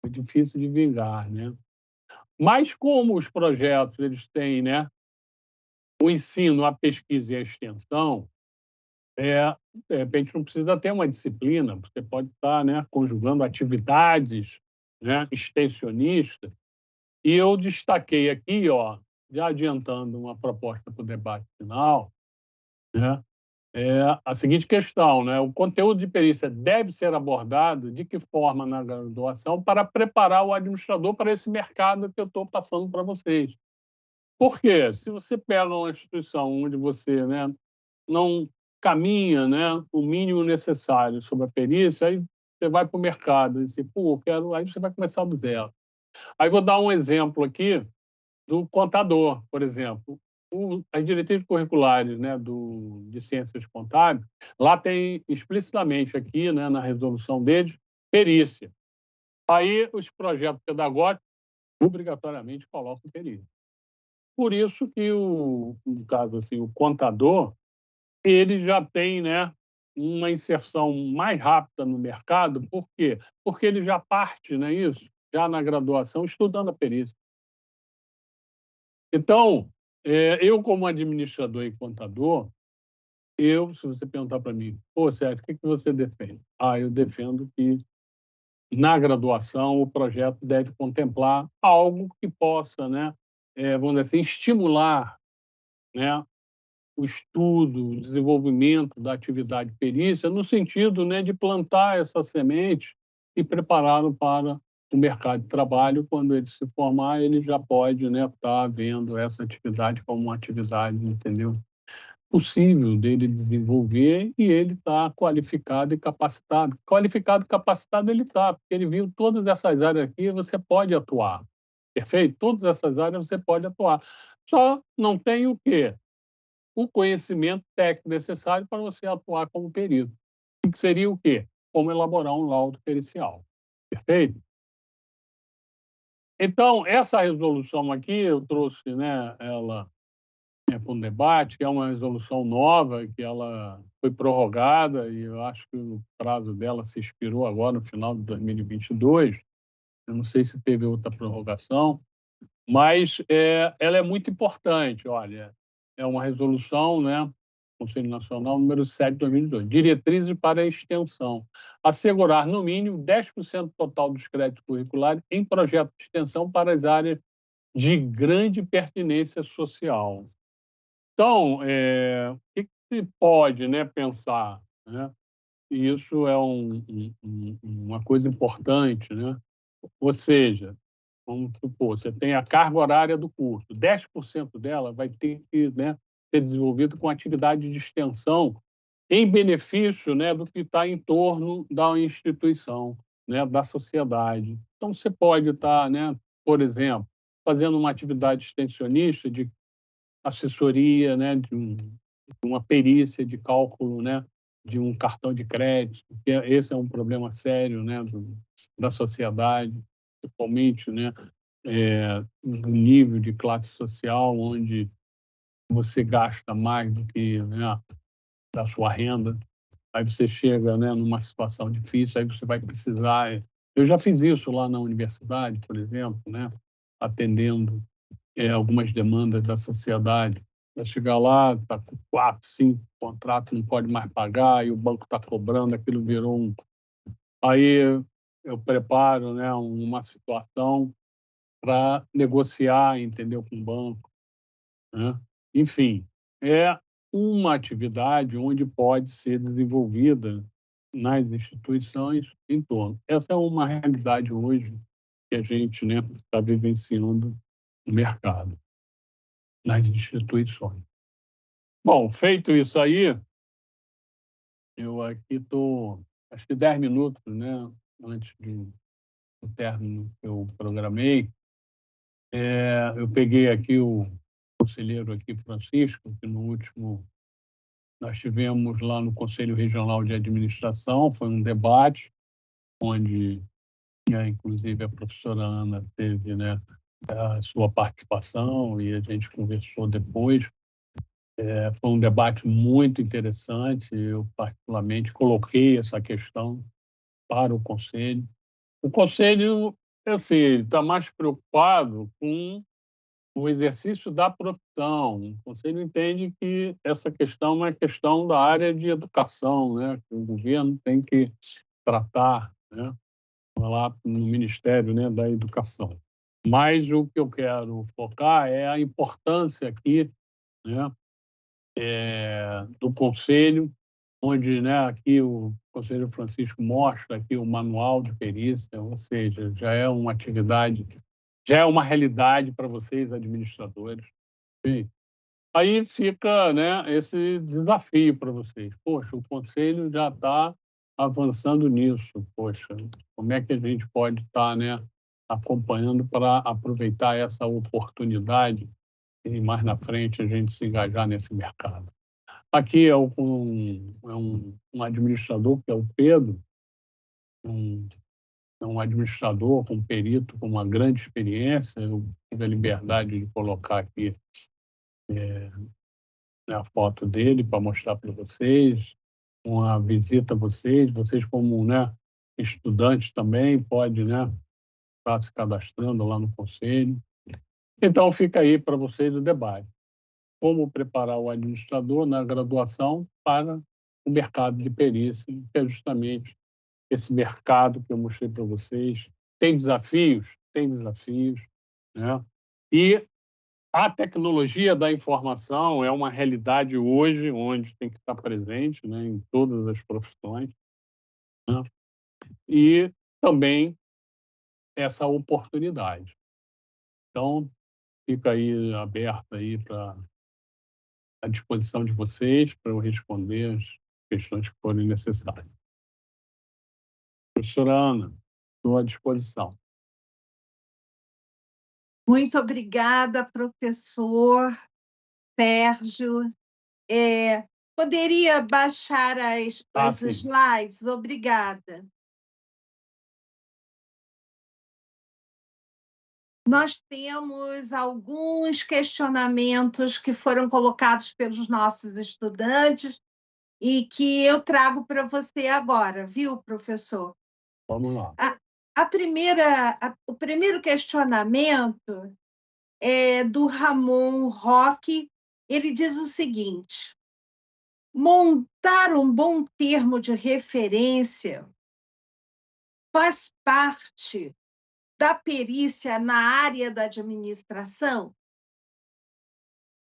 É difícil de vingar, né? Mas como os projetos eles têm, né, o ensino, a pesquisa e a extensão, de repente não precisa ter uma disciplina, você pode estar, né, conjugando atividades, né, extensionistas. E eu destaquei aqui, ó, já adiantando uma proposta para o debate final, né, a seguinte questão, né, o conteúdo de perícia deve ser abordado de que forma na graduação para preparar o administrador para esse mercado que eu estou passando para vocês. Por quê? Se você pega uma instituição onde você, né, não caminha, né, o mínimo necessário sobre a perícia, aí você vai para o mercado e você, pô, eu quero, aí você vai começar do zero. Aí vou dar um exemplo aqui do contador, por exemplo. As diretrizes curriculares, né, de ciências contábeis, lá tem explicitamente aqui, né, na resolução deles, perícia. Aí os projetos pedagógicos obrigatoriamente colocam perícia. Por isso que no caso assim, o contador, ele já tem, né, uma inserção mais rápida no mercado, por quê? Porque ele já parte, né, isso, já na graduação, estudando a perícia. Então, eu como administrador e contador, se você perguntar para mim: "Pô, Sérgio, o que que você defende?" Eu defendo que, na graduação, o projeto deve contemplar algo que possa, né, vamos dizer assim, estimular, né, o estudo, o desenvolvimento da atividade perícia, no sentido, né, de plantar essa semente e prepará-lo para o mercado de trabalho. Quando ele se formar, ele já pode, né, estar vendo essa atividade como uma atividade, entendeu, possível dele desenvolver e ele está qualificado e capacitado. Qualificado e capacitado ele está, porque ele viu todas essas áreas aqui, você pode atuar, perfeito? Todas essas áreas você pode atuar. Só não tem o quê? O conhecimento técnico necessário para você atuar como perito. Que seria o quê? Como elaborar um laudo pericial, perfeito? Então, essa resolução aqui, eu trouxe, né, ela para um debate, que é uma resolução nova, que ela foi prorrogada e eu acho que o prazo dela se expirou agora no final de 2022. Eu não sei se teve outra prorrogação, mas ela é muito importante. Olha, é uma resolução, né, Conselho Nacional número 7 de 2002, diretrizes para a extensão, assegurar no mínimo 10% total dos créditos curriculares em projetos de extensão para as áreas de grande pertinência social. Então, o que se pode, né, pensar, né? E isso é uma coisa importante, né? Ou seja, vamos supor, você tem a carga horária do curso, 10% dela vai ter que, né, ser desenvolvido com atividade de extensão em benefício, né, do que está em torno da instituição, né, da sociedade. Então, você pode estar, né, por exemplo, fazendo uma atividade extensionista de assessoria, né, de uma perícia de cálculo, né, de um cartão de crédito, que esse é um problema sério, né, da sociedade, principalmente, né, no nível de classe social, onde você gasta mais do que, né, da sua renda, aí você chega, né, numa situação difícil, aí você vai precisar. Eu já fiz isso lá na universidade, por exemplo, né, atendendo algumas demandas da sociedade. Vai chegar lá, está com 4, 5 contratos, não pode mais pagar, e o banco está cobrando, aquilo virou um. Aí eu preparo, né, uma situação para negociar, entendeu, com o banco, né? Enfim, é uma atividade onde pode ser desenvolvida nas instituições em torno. Essa é uma realidade hoje que a gente, né, está vivenciando no mercado, nas instituições. Bom, feito isso aí, eu aqui estou, acho que 10 minutos, né, antes do término que eu programei. Eu peguei aqui o conselheiro aqui, Francisco, que no último nós tivemos lá no Conselho Regional de Administração, foi um debate onde, inclusive, a professora Ana teve, né, a sua participação e a gente conversou depois. Foi um debate muito interessante. Eu, particularmente, coloquei essa questão para o Conselho. O Conselho, assim, está mais preocupado com o exercício da profissão. O Conselho entende que essa questão é questão da área de educação, né? Que o governo tem que tratar, né? Lá no Ministério, né, da Educação. Mas o que eu quero focar é a importância aqui, né, do Conselho, onde, né, aqui o conselheiro Francisco mostra aqui o manual de perícia, ou seja, já é uma atividade, já é uma realidade para vocês, administradores. Sim. Aí fica, né, esse desafio para vocês. Poxa, o Conselho já está avançando nisso. Poxa, como é que a gente pode estar, né, acompanhando para aproveitar essa oportunidade e mais na frente a gente se engajar nesse mercado? Aqui um administrador, que é o Pedro, um, é um administrador, um perito com uma grande experiência. Eu tive a liberdade de colocar aqui a foto dele para mostrar para vocês, uma visita a vocês. Vocês, como, né, estudantes também, podem, né, estar se cadastrando lá no Conselho. Então, fica aí para vocês o debate. Como preparar o administrador na graduação para o mercado de perícia, que é justamente esse mercado que eu mostrei para vocês. Tem desafios? Tem desafios, né? E a tecnologia da informação é uma realidade hoje, onde tem que estar presente, né, em todas as profissões, né? E também essa oportunidade. Então, fica aí aberto aí para à disposição de vocês para eu responder as questões que forem necessárias. Professora Ana, estou à disposição. Muito obrigada, professor Sérgio. Poderia baixar os Sim. slides? Obrigada. Nós temos alguns questionamentos que foram colocados pelos nossos estudantes e que eu trago para você agora, viu, professor? Vamos lá. O primeiro questionamento é do Ramon Roque. Ele diz o seguinte: montar um bom termo de referência faz parte da perícia na área da administração?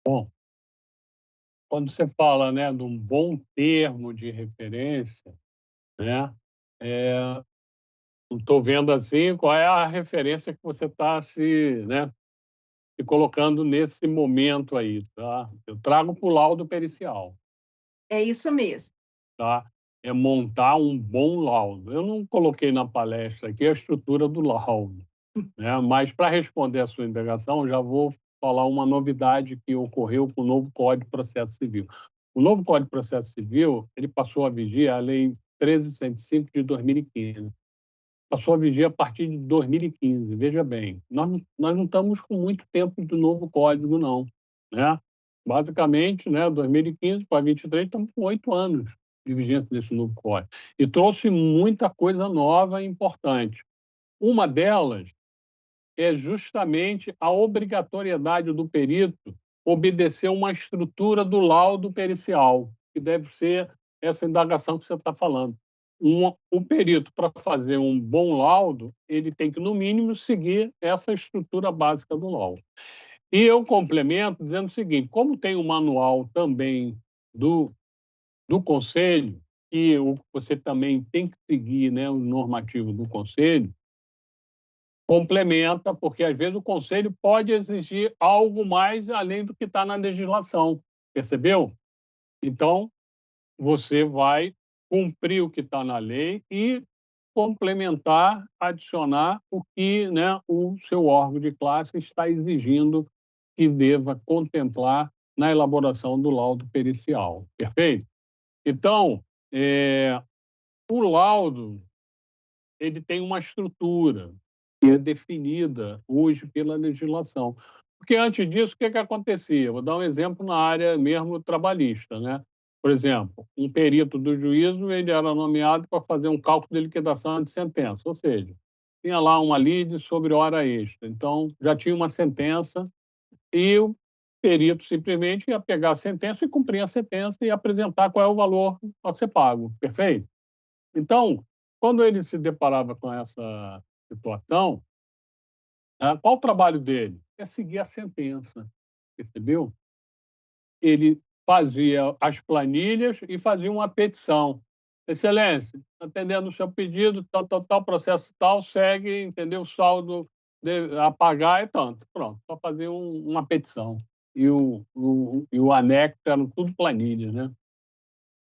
Bom, quando você fala, né, de um bom termo de referência, né, não estou vendo assim qual é a referência que você está se colocando nesse momento aí, tá? Eu trago para o laudo pericial, É isso mesmo. tá? É montar um bom laudo. Eu não coloquei na palestra aqui a estrutura do laudo, né? Mas para responder a sua indagação, já vou falar uma novidade que ocorreu com o novo Código de Processo Civil. O novo Código de Processo Civil, ele passou a vigir a Lei 13.105 de 2015. Passou a vigir a partir de 2015. Veja bem, nós não estamos com muito tempo do novo código, não, né? Basicamente, né, 2015 para 23, estamos com 8 anos de vigência desse novo código. E trouxe muita coisa nova e importante. Uma delas é justamente a obrigatoriedade do perito obedecer uma estrutura do laudo pericial, que deve ser essa indagação que você está falando. O perito, para fazer um bom laudo, ele tem que, no mínimo, seguir essa estrutura básica do laudo. E eu complemento dizendo o seguinte: como tem o manual também do Conselho, e você também tem que seguir, né, o normativo do Conselho, complementa, porque às vezes o Conselho pode exigir algo mais além do que está na legislação, percebeu? Então, você vai cumprir o que está na lei e complementar, adicionar o que, né, o seu órgão de classe está exigindo que deva contemplar na elaboração do laudo pericial, perfeito? Então, o laudo, ele tem uma estrutura que é definida hoje pela legislação. Porque antes disso, o que acontecia? Vou dar um exemplo na área mesmo trabalhista, né? Por exemplo, um perito do juízo, ele era nomeado para fazer um cálculo de liquidação de sentença, ou seja, tinha lá uma lide sobre hora extra. Então, já tinha uma sentença e o perito simplesmente ia pegar a sentença e cumprir a sentença e apresentar qual é o valor a ser pago, perfeito? Então, quando ele se deparava com essa situação, qual o trabalho dele? É seguir a sentença, percebeu? Ele fazia as planilhas e fazia uma petição. Excelência, atendendo o seu pedido, tal, processo tal, segue, entendeu? O saldo a pagar é tanto. Pronto, só fazer uma petição. E o anexo eram tudo planilhas, né?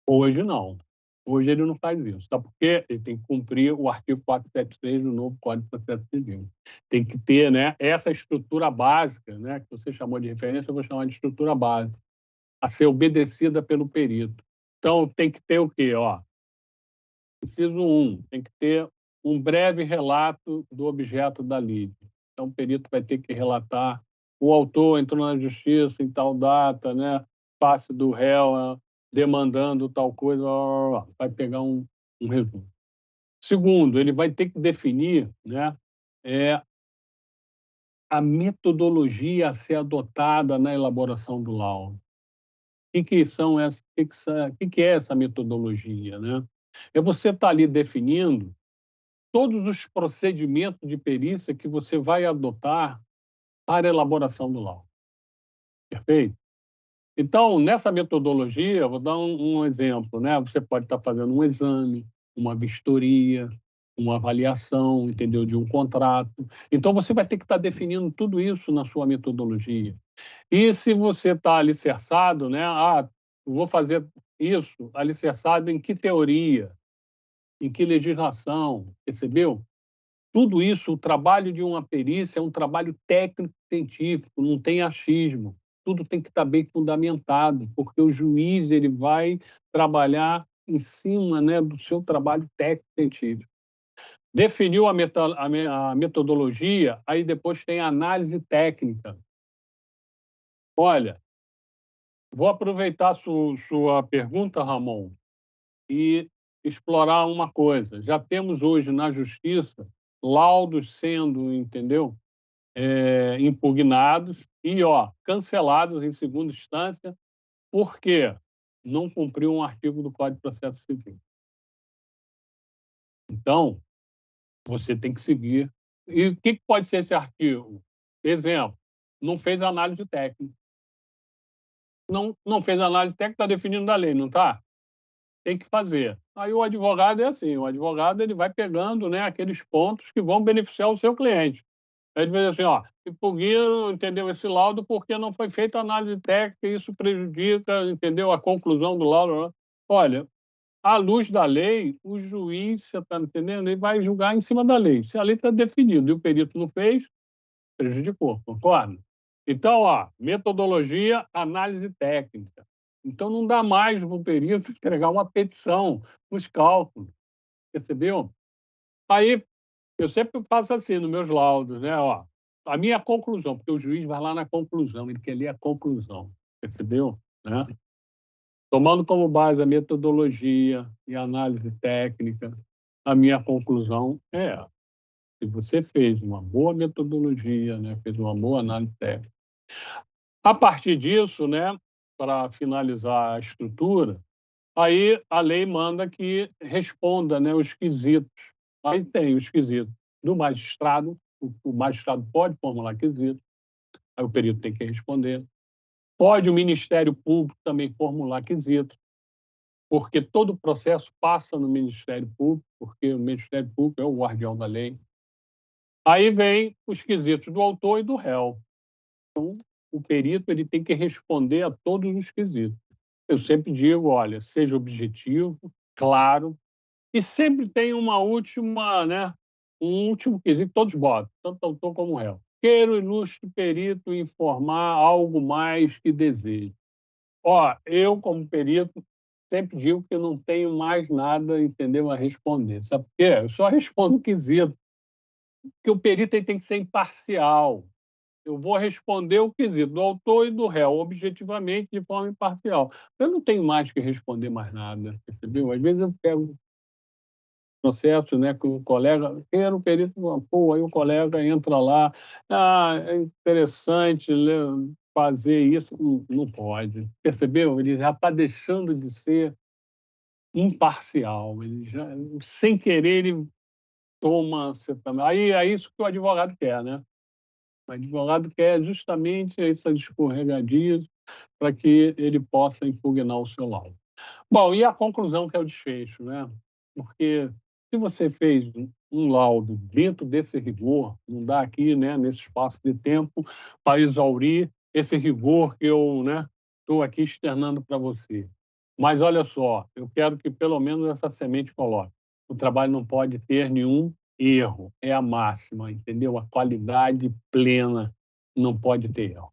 Hoje não. Hoje ele não faz isso. Sabe por quê? Ele tem que cumprir o artigo 473 do novo Código de Processo Civil. Tem que ter, né, essa estrutura básica, né, que você chamou de referência, eu vou chamar de estrutura básica, a ser obedecida pelo perito. Então, tem que ter o quê? Ó, inciso 1, tem que ter um breve relato do objeto da lide. Então, o perito vai ter que relatar: o autor entrou na justiça em tal data, né, face do réu, demandando tal coisa, vai pegar um resumo. Segundo, ele vai ter que definir, né, a metodologia a ser adotada na elaboração do laudo. O que é essa metodologia, né? É você estar ali definindo todos os procedimentos de perícia que você vai adotar para a elaboração do laudo. Perfeito? Então, nessa metodologia, vou dar um exemplo, né? Você pode estar fazendo um exame, uma vistoria, uma avaliação, entendeu, de um contrato. Então, você vai ter que estar definindo tudo isso na sua metodologia. E se você está alicerçado, né? Vou fazer isso alicerçado em que teoria, em que legislação, percebeu? Tudo isso, o trabalho de uma perícia é um trabalho técnico-científico, não tem achismo. Tudo tem que estar bem fundamentado, porque o juiz ele vai trabalhar em cima, né, do seu trabalho técnico-científico. Definiu a metodologia, aí depois tem a análise técnica. Olha, vou aproveitar sua pergunta, Ramon, e explorar uma coisa. Já temos hoje na justiça laudos sendo, entendeu? Impugnados e, cancelados em segunda instância, porque não cumpriu um artigo do Código de Processo Civil. Então, você tem que seguir. E o que pode ser esse artigo? Exemplo, não fez análise técnica. Não fez análise técnica, está definindo da lei, não está? Tem que fazer. Aí o advogado é assim, o advogado ele vai pegando, né, aqueles pontos que vão beneficiar o seu cliente. Aí ele diz assim, impugno, entendeu, esse laudo porque não foi feita análise técnica e isso prejudica, entendeu, a conclusão do laudo. Olha, à luz da lei, o juiz, você está entendendo, ele vai julgar em cima da lei. Se a lei está definida e o perito não fez, prejudicou, concorda? Então, metodologia, análise técnica. Então, não dá mais para o perito entregar uma petição nos cálculos, percebeu? Aí, eu sempre faço assim nos meus laudos, né? A minha conclusão, porque o juiz vai lá na conclusão, ele quer ler a conclusão, percebeu? Né? Tomando como base a metodologia e a análise técnica, a minha conclusão é: se você fez uma boa metodologia, né, fez uma boa análise técnica, a partir disso, né, para finalizar a estrutura, aí a lei manda que responda, né, os quesitos. Aí tem os quesitos do magistrado, o magistrado pode formular quesitos, aí o perito tem que responder. Pode o Ministério Público também formular quesitos, porque todo o processo passa no Ministério Público, porque o Ministério Público é o guardião da lei. Aí vem os quesitos do autor e do réu. Então, o perito ele tem que responder a todos os quesitos. Eu sempre digo, olha, seja objetivo, claro, e sempre tem uma última, né, um último quesito que todos botam, tanto autor como réu. Queira o ilustre perito informar algo mais que deseje. Eu, como perito, sempre digo que eu não tenho mais nada, entendeu, a responder. Sabe por quê? Eu só respondo o quesito, porque o perito ele tem que ser imparcial. Eu vou responder o quesito do autor e do réu, objetivamente, de forma imparcial. Eu não tenho mais que responder mais nada, percebeu? Às vezes eu pego processo, né, com um colega, quem era o perito, aí o colega entra lá, é interessante fazer isso, não pode, percebeu? Ele já está deixando de ser imparcial, ele já, sem querer, ele toma, aí é isso que o advogado quer, né? O advogado quer justamente essas escorregadias para que ele possa impugnar o seu laudo. Bom, e a conclusão que é o desfecho, né? Porque se você fez um laudo dentro desse rigor, não dá aqui, né, nesse espaço de tempo, para exaurir esse rigor que eu, né, estou aqui externando para você. Mas olha só, eu quero que pelo menos essa semente coloque. O trabalho não pode ter nenhum erro, é a máxima, entendeu? A qualidade plena não pode ter erro.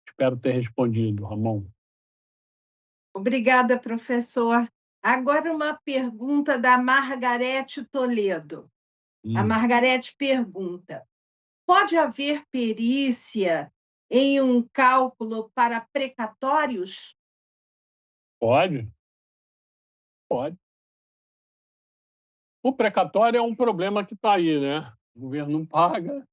Espero ter respondido, Ramon. Obrigada, professor. Agora uma pergunta da Margarete Toledo. A Margarete pergunta: pode haver perícia em um cálculo para precatórios? Pode, pode. O precatório é um problema que está aí, né? O governo não paga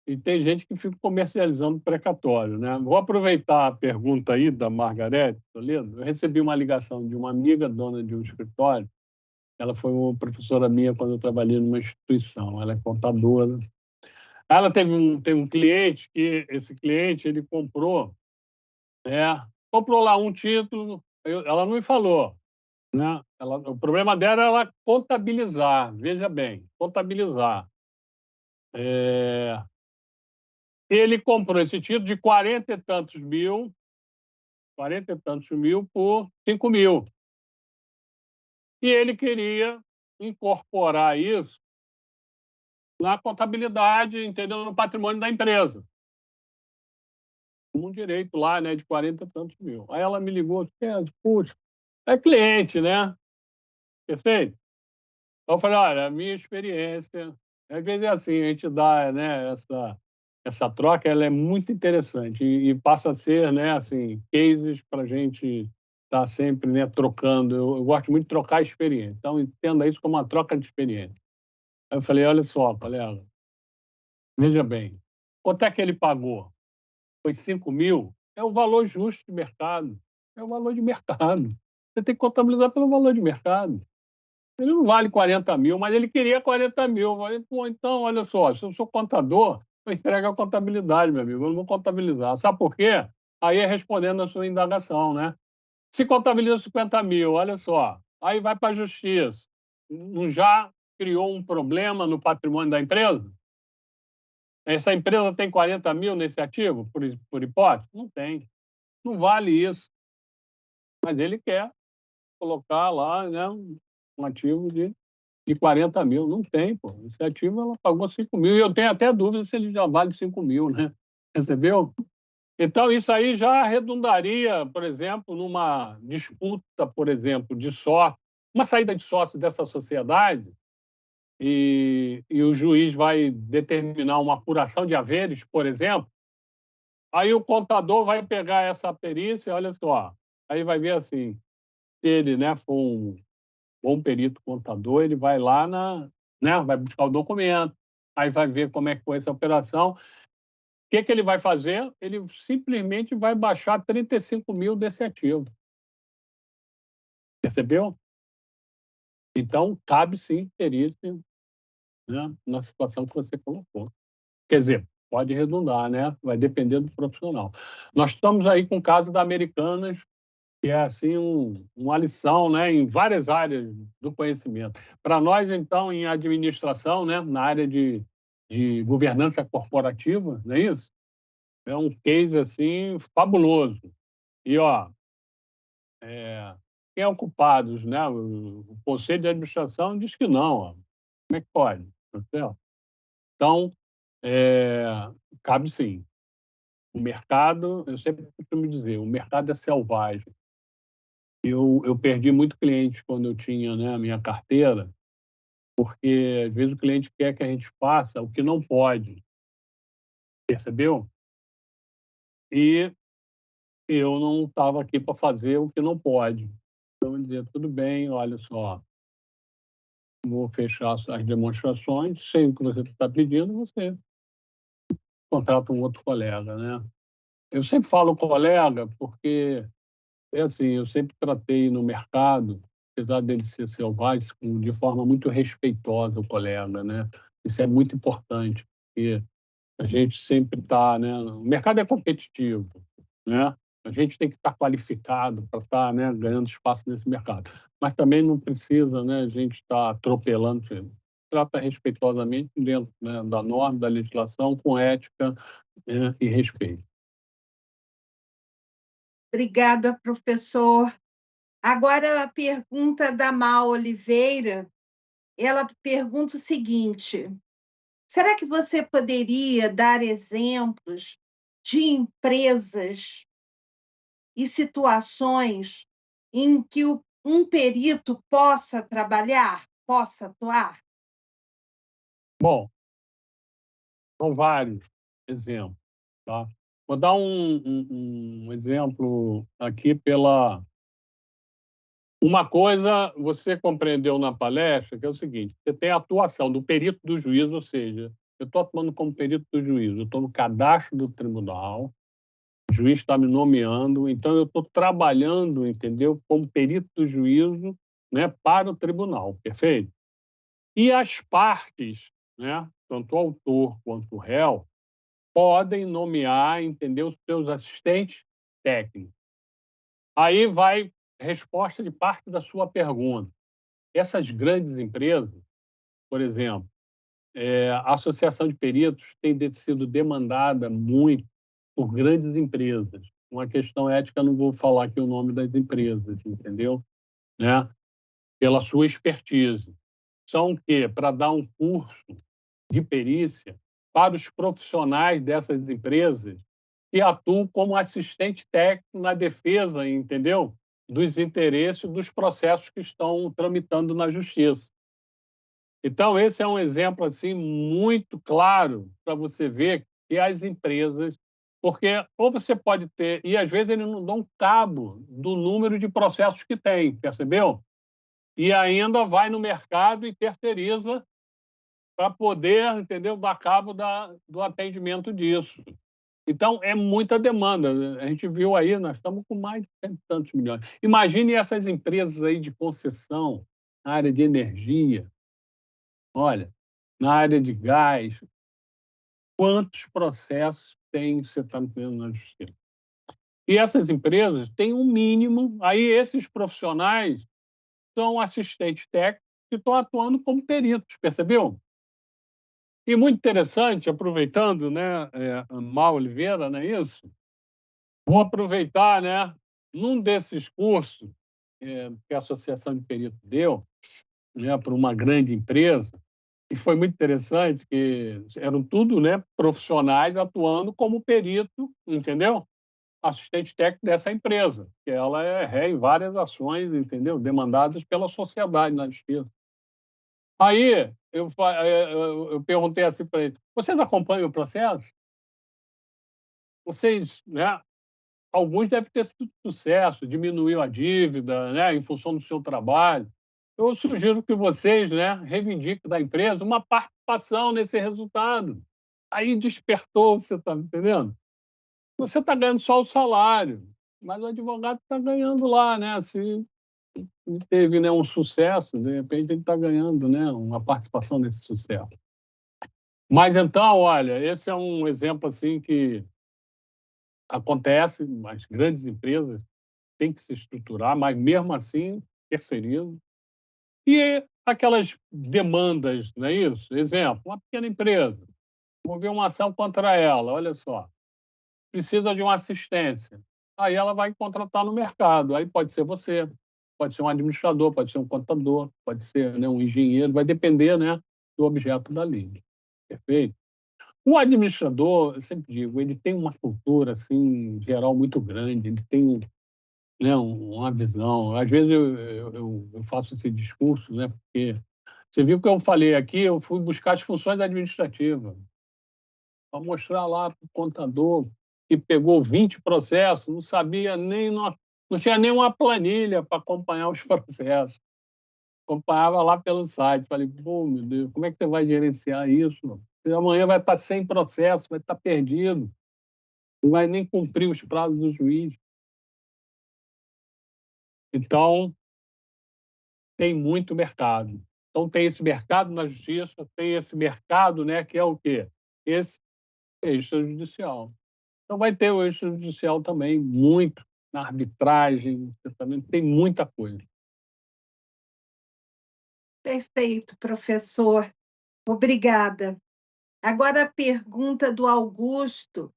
e tem gente que fica comercializando precatório, né? Vou aproveitar a pergunta aí da Margarete Toledo. Eu recebi uma ligação de uma amiga dona de um escritório. Ela foi uma professora minha quando eu trabalhei numa instituição. Ela é contadora. Ela teve um cliente que esse cliente ele comprou lá um título. Ela não me falou, né? O problema dela era ela contabilizar. Veja bem, contabilizar. Ele comprou esse título de 40 e tantos mil, 40 e tantos mil por 5 mil. E ele queria incorporar isso na contabilidade, entendeu? No patrimônio da empresa. Um direito lá, né, de 40 e tantos mil. Aí ela me ligou, puxa, é cliente, né? Perfeito? Então eu falei, olha, a minha experiência, às vezes é assim, a gente dá, né, essa troca, ela é muito interessante e passa a ser, né, assim, cases para a gente estar sempre, né, trocando. Eu gosto muito de trocar experiência, então entenda isso como uma troca de experiência. Aí eu falei, olha só, colega, veja bem, quanto é que ele pagou? Foi 5 mil? É o valor justo de mercado, é o valor de mercado. Você tem que contabilizar pelo valor de mercado. Ele não vale 40 mil, mas ele queria 40 mil. Eu falei, pô, então, olha só, se eu sou contador, eu entrego a contabilidade, meu amigo, eu não vou contabilizar. Sabe por quê? Aí é respondendo a sua indagação, né? Se contabiliza 50 mil, olha só, aí vai para a justiça. Não já criou um problema no patrimônio da empresa? Essa empresa tem 40 mil nesse ativo, por hipótese? Não tem. Não vale isso. Mas ele quer colocar lá, né, um ativo de 40 mil. Não tem, pô. Esse ativo ela pagou 5 mil. E eu tenho até dúvida se ele já vale 5 mil, né? Recebeu? Então, isso aí já redundaria, por exemplo, numa disputa, por exemplo, de sócio, uma saída de sócio dessa sociedade, e o juiz vai determinar uma apuração de haveres, por exemplo. Aí o contador vai pegar essa perícia, olha só, aí vai ver assim, se ele, né, for um bom perito contador, ele vai lá né, vai buscar o documento, aí vai ver como é que foi essa operação. O que que ele vai fazer? Ele simplesmente vai baixar 35 mil desse ativo. Percebeu? Então, cabe sim perícia, né, na situação que você colocou. Quer dizer, pode redundar, né? Vai depender do profissional. Nós estamos aí com o caso da Americanas, que é assim uma lição, né, em várias áreas do conhecimento. Para nós, então, em administração, né, na área de governança corporativa, não é isso? É um case assim fabuloso. E ó, quem é o culpado, né? O conselho de administração diz que não. Ó. Como é que pode? Tá certo? Então, é, cabe sim. O mercado, eu sempre costumo dizer, o mercado é selvagem. Eu perdi muito cliente quando eu tinha, né, a minha carteira, porque às vezes o cliente quer que a gente faça o que não pode, percebeu? E eu não estava aqui para fazer o que não pode. Então eu dizia: "Tudo bem, olha só, vou fechar as demonstrações, sei o que você está pedindo, você contrata um outro colega", né. Eu sempre falo colega, porque é assim, eu sempre tratei no mercado, apesar dele ser selvagem, de forma muito respeitosa o colega, né. Isso é muito importante, porque a gente sempre está, né, o mercado é competitivo, né, a gente tem que estar qualificado para estar, né, ganhando espaço nesse mercado. Mas também não precisa, né, a gente estar atropelando, trata respeitosamente dentro, né, da norma, da legislação, com ética, né, e respeito. Obrigada, professor. Agora a pergunta da Má Oliveira, ela pergunta o seguinte: será que você poderia dar exemplos de empresas e situações em que um perito possa trabalhar, possa atuar? Bom, são vários exemplos, tá. Vou dar um exemplo aqui pela uma coisa você compreendeu na palestra, que é o seguinte: você tem a atuação do perito do juiz, ou seja, eu estou atuando como perito do juiz, eu estou no cadastro do tribunal, o juiz está me nomeando, então eu estou trabalhando, entendeu, como perito do juízo, né, para o tribunal, perfeito? E as partes, né, tanto o autor quanto o réu, podem nomear, entendeu, os seus assistentes técnicos. Aí vai resposta de parte da sua pergunta. Essas grandes empresas, por exemplo, a associação de peritos tem sido demandada muito por grandes empresas. Uma questão ética, não vou falar aqui o nome das empresas, entendeu? Né? Pela sua expertise. São o quê? Para dar um curso de perícia para os profissionais dessas empresas que atuam como assistente técnico na defesa, entendeu? Dos interesses dos processos que estão tramitando na justiça. Então, esse é um exemplo assim muito claro para você ver que as empresas, porque ou você pode ter, e às vezes eles não dão cabo do número de processos que tem, percebeu? E ainda vai no mercado e terceiriza para poder, entendeu, dar cabo do atendimento disso. Então, é muita demanda. A gente viu aí, nós estamos com mais de cento e tantos milhões. Imagine essas empresas aí de concessão na área de energia, olha, na área de gás, quantos processos tem você está tendo na justiça? E essas empresas têm um mínimo, aí esses profissionais são assistentes técnicos que estão atuando como peritos, percebeu? E muito interessante, aproveitando, né, Mal Oliveira, não é isso? Vou aproveitar, né, num desses cursos que a Associação de Peritos deu, né, para uma grande empresa, e foi muito interessante que eram tudo, né, profissionais atuando como perito, entendeu? Assistente técnico dessa empresa, que ela é ré em várias ações, entendeu? Demandadas pela sociedade na justiça. Aí eu perguntei assim para ele: vocês acompanham o processo? Vocês, né? Alguns devem ter tido sucesso, diminuiu a dívida, né, em função do seu trabalho. Eu sugiro que vocês, né, reivindiquem da empresa uma participação nesse resultado. Aí despertou, você está entendendo? Você está ganhando só o salário, mas o advogado está ganhando lá, né? Se teve, né, um sucesso, de repente ele está ganhando, né, uma participação nesse sucesso. Mas então, olha, esse é um exemplo assim que acontece, as grandes empresas têm que se estruturar, mas mesmo assim terceirizam. E aquelas demandas, não é isso? Exemplo, uma pequena empresa, vou ver uma ação contra ela, olha só, precisa de uma assistência. Aí ela vai contratar no mercado, aí pode ser você, pode ser um administrador, pode ser um contador, pode ser, né, um engenheiro, vai depender, né, do objeto da lei. Perfeito? O administrador, eu sempre digo, ele tem uma cultura assim geral muito grande, ele tem, né, uma visão. Às vezes eu faço esse discurso, né, porque você viu que eu falei aqui, eu fui buscar as funções administrativas para mostrar lá para o contador que pegou 20 processos, não sabia nem, não tinha nem uma planilha para acompanhar os processos. Acompanhava lá pelo site. Falei, pô, meu Deus, como é que você vai gerenciar isso? Você amanhã vai estar sem processo, vai estar perdido, não vai nem cumprir os prazos do juiz. Então, tem muito mercado. Então, tem esse mercado na justiça, tem esse mercado, né, que é o quê? Esse extrajudicial. Então, vai ter o extrajudicial também, muito, na arbitragem, você também tem muita coisa. Perfeito, professor. Obrigada. Agora a pergunta do Augusto,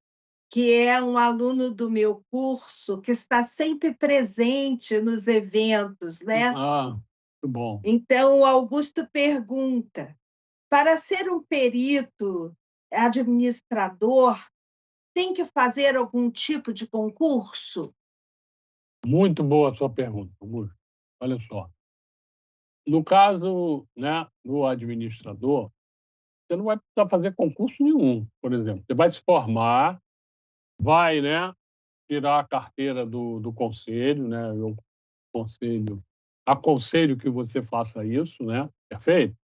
que é um aluno do meu curso, que está sempre presente nos eventos, né? Ah, muito bom. Então, o Augusto pergunta: para ser um perito administrador, tem que fazer algum tipo de concurso? Muito boa a sua pergunta, Augusto. Olha só, no caso, né, do administrador, você não vai precisar fazer concurso nenhum, por exemplo. Você vai se formar, vai, né, tirar a carteira do conselho, né, eu aconselho que você faça isso, né, perfeito?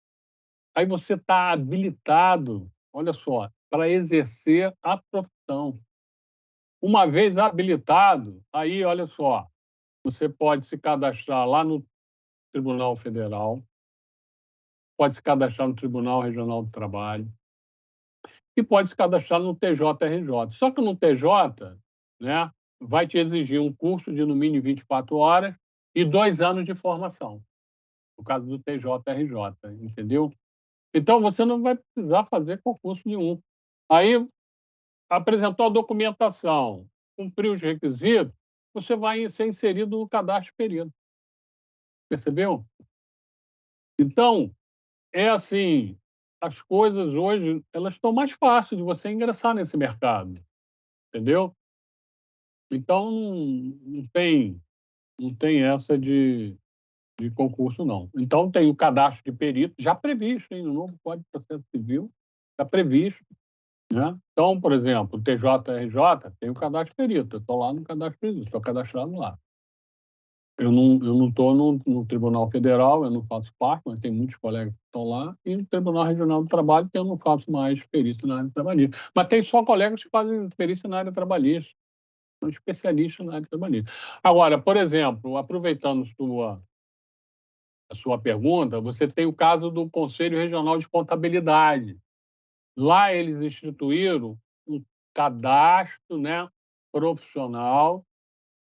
Aí você está habilitado, olha só, para exercer a profissão. Uma vez habilitado, aí, olha só, você pode se cadastrar lá no Tribunal Federal, pode se cadastrar no Tribunal Regional do Trabalho e pode se cadastrar no TJRJ. Só que no TJ, né, vai te exigir um curso de no mínimo 24 horas e 2 anos de formação, no caso do TJRJ, entendeu? Então, você não vai precisar fazer concurso nenhum. Aí, apresentou a documentação, cumpriu os requisitos, você vai ser inserido no cadastro de perito. Percebeu? Então, é assim, as coisas hoje, elas estão mais fáceis de você ingressar nesse mercado, entendeu? Então, não tem essa de concurso, não. Então, tem o cadastro de perito já previsto, hein, no novo Código de Processo Civil, está previsto, né? Então, por exemplo, o TJRJ tem o cadastro de perito, eu estou lá no cadastro de perito, estou cadastrado lá. Eu não estou no Tribunal Federal, eu não faço parte, mas tem muitos colegas que estão lá, e no Tribunal Regional do Trabalho, que eu não faço mais perícia na área trabalhista. Mas tem só colegas que fazem perícia na área trabalhista, são especialistas na área trabalhista. Agora, por exemplo, aproveitando a sua pergunta, você tem o caso do Conselho Regional de Contabilidade. Lá eles instituíram um cadastro, né, profissional,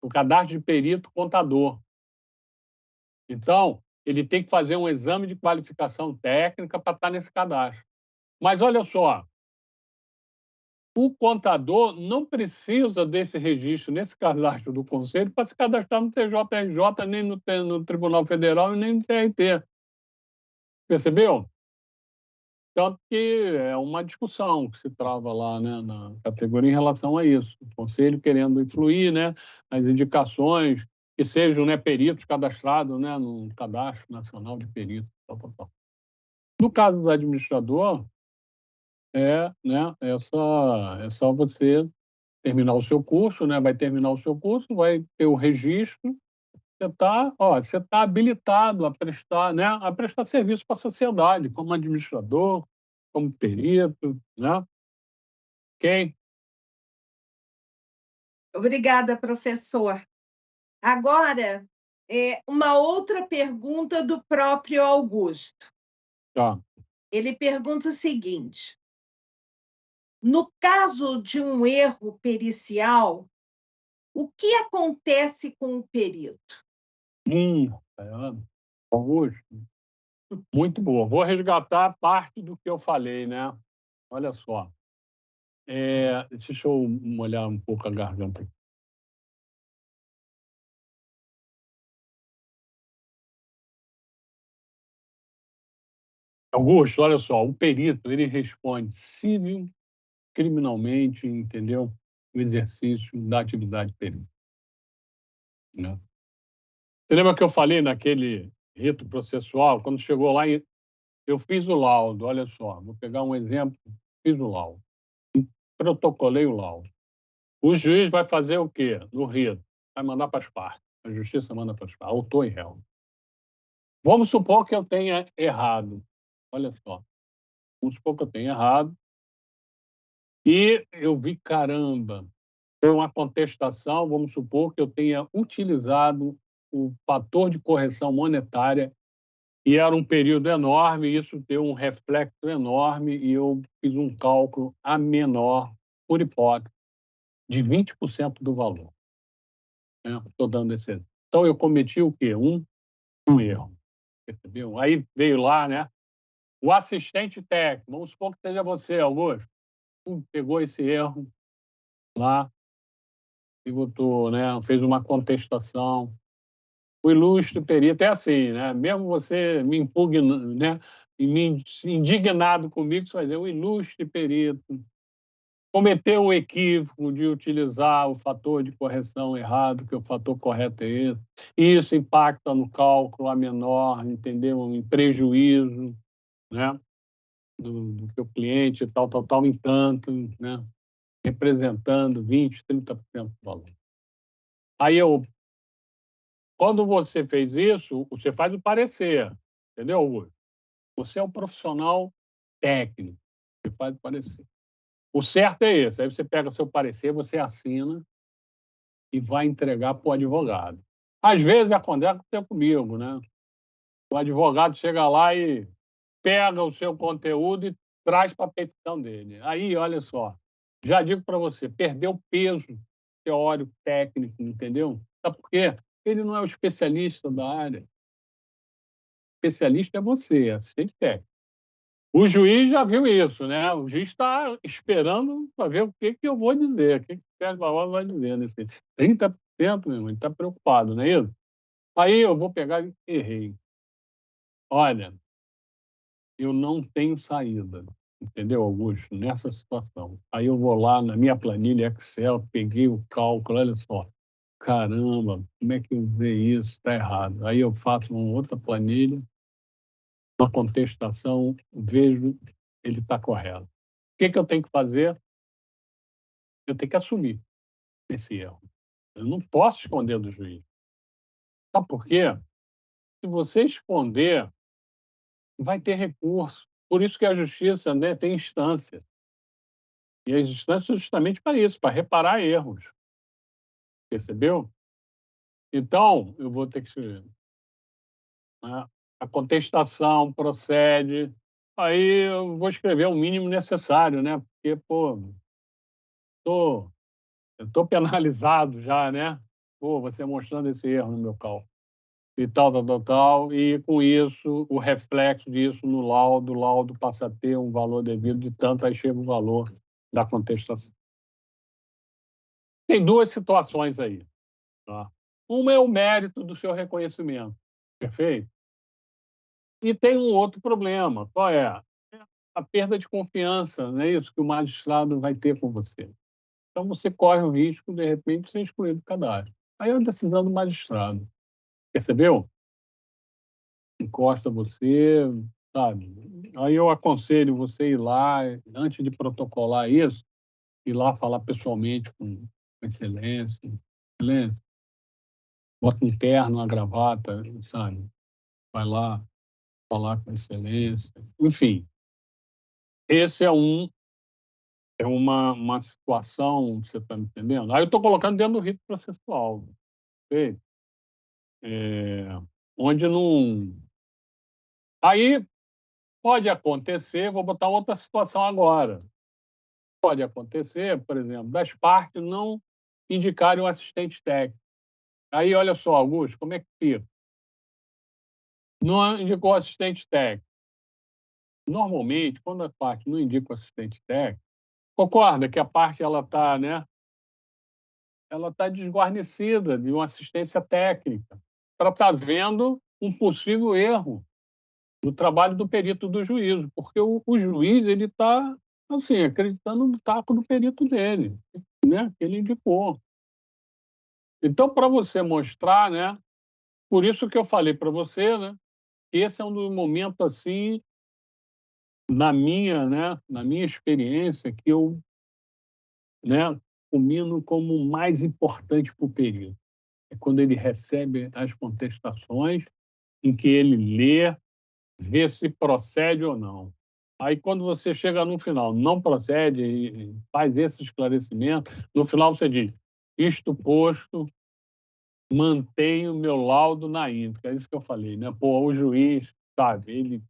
o cadastro de perito contador. Então, ele tem que fazer um exame de qualificação técnica para estar nesse cadastro. Mas olha só, o contador não precisa desse registro nesse cadastro do conselho para se cadastrar no TJRJ, nem no Tribunal Federal e nem no TRT. Percebeu? Tanto que é uma discussão que se trava lá, né, na categoria em relação a isso. O conselho querendo influir, né, as indicações que sejam, né, peritos cadastrados, né, no Cadastro Nacional de Peritos, tal, tal, tal. No caso do administrador, né, é só você terminar o seu curso, né, vai terminar o seu curso, vai ter o registro, você tá habilitado a prestar, né, a prestar serviço para a sociedade, como administrador, como perito, né, ok? Obrigada, professor. Agora, uma outra pergunta do próprio Augusto. Tá. Ele pergunta o seguinte: no caso de um erro pericial, o que acontece com o perito? É, Augusto, muito boa. Vou resgatar parte do que eu falei, né? Olha só, deixa eu molhar um pouco a garganta aqui. Augusto, olha só, o perito, ele responde civil, criminalmente, entendeu? O exercício da atividade perito, né? Você lembra que eu falei naquele rito processual, quando chegou lá e eu fiz o laudo, olha só, vou pegar um exemplo, fiz o laudo, protocolei o laudo. O juiz vai fazer o quê? No rito, vai mandar para as partes, a justiça manda para as partes, autor e réu. Vamos supor que eu tenha errado, olha só, vamos supor que eu tenha errado, e eu vi, caramba, foi uma contestação, vamos supor que eu tenha utilizado o fator de correção monetária e era um período enorme, e isso deu um reflexo enorme, e eu fiz um cálculo a menor, por hipótese, de 20% do valor, né, estou dando esse exemplo. Então eu cometi o quê? Um erro, percebeu? Aí veio lá, né, o assistente técnico, vamos supor que seja você, Augusto, pegou esse erro lá e botou, né, fez uma contestação. O ilustre perito é assim, né, mesmo você me impugnando, né, e me indignado comigo, você vai dizer: "O ilustre perito cometeu o equívoco de utilizar o fator de correção errado, que o fator correto é esse, e isso impacta no cálculo a menor, entendeu, em prejuízo, né, do teu cliente, tal, tal, tal, em tanto, né, representando 20, 30% do valor". Aí quando você fez isso, você faz o parecer, entendeu, Augusto? Você é um profissional técnico, você faz o parecer. O certo é esse, aí você pega seu parecer, você assina e vai entregar para o advogado. Às vezes acontece comigo, né? O advogado chega lá e pega o seu conteúdo e traz para a petição dele. Aí, olha só, já digo para você, perdeu peso teórico, técnico, entendeu? Sabe por quê? Ele não é o especialista da área. O especialista é você, assistente técnico. O juiz já viu isso, né? O juiz está esperando para ver o que que eu vou dizer, o que que o Sérgio Barbosa vai dizer nesse 30%, meu irmão, ele está preocupado, não é isso? Aí eu vou pegar e errei. Olha, eu não tenho saída, entendeu, Augusto, nessa situação. Aí eu vou lá na minha planilha Excel, peguei o cálculo, olha só, caramba, como é que eu usei isso? Está errado. Aí eu faço uma outra planilha, uma contestação, vejo, ele está correto. O que que eu tenho que fazer? Eu tenho que assumir esse erro. Eu não posso esconder do juiz. Sabe por quê? Se você esconder, vai ter recurso. Por isso que a justiça, né, tem instâncias. E as instâncias são justamente para isso, para reparar erros. Percebeu? Então, eu vou ter que, né, a contestação procede, aí eu vou escrever o mínimo necessário, né, porque, pô, tô eu estou penalizado já, né. Pô, você mostrando esse erro no meu cálculo. E tal, tal, tal, tal, e com isso, o reflexo disso no laudo, o laudo passa a ter um valor devido de tanto, aí chega o valor da contestação. Tem 2 situações aí, tá. Uma é o mérito do seu reconhecimento, perfeito? E tem um outro problema, qual é? É a perda de confiança, não é isso, que o magistrado vai ter com você. Então você corre o risco, de repente, de ser excluído do cadastro. Aí é a decisão do magistrado, percebeu? Encosta você, sabe. Aí eu aconselho você ir lá, antes de protocolar isso, ir lá falar pessoalmente com excelência: "Excelência", bota um terno, uma gravata, sabe, vai lá falar com excelência. Enfim, esse é uma situação, você está me entendendo? Aí eu estou colocando dentro do rito processual, ok? Eh, onde não aí pode acontecer, vou botar outra situação agora. Pode acontecer, por exemplo, das partes não indicarem um assistente técnico. Aí, olha só, Augusto, como é que fica? Não indicou assistente técnico. Normalmente, quando a parte não indica o assistente técnico, concorda que a parte ela está, né, ela está desguarnecida de uma assistência técnica para estar vendo um possível erro no trabalho do perito do juízo, porque o juiz ele está, assim, acreditando no taco do perito dele, né, que ele indicou. Então, para você mostrar, né, por isso que eu falei para você, né, que esse é um dos momentos, assim, na minha experiência, que eu, né, culmino como o mais importante para o perito. É quando ele recebe as contestações, em que ele lê, vê se procede ou não. Aí, quando você chega no final, não procede e faz esse esclarecimento, no final você diz: "Isto posto, mantenho o meu laudo na íntegra", é isso que eu falei, né, pô, o juiz, sabe, ele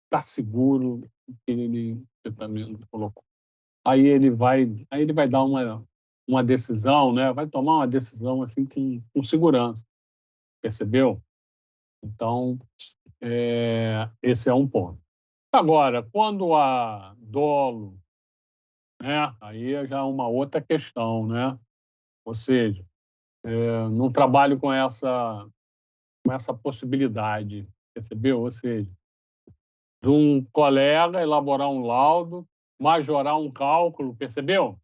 está seguro do que ele você também colocou. Aí ele vai dar uma decisão, né, vai tomar uma decisão, assim, com segurança, percebeu? Então, esse é um ponto. Agora, quando há dolo, né, aí já é uma outra questão, né, ou seja, não trabalho com essa possibilidade, percebeu? Ou seja, de um colega elaborar um laudo, majorar um cálculo, percebeu?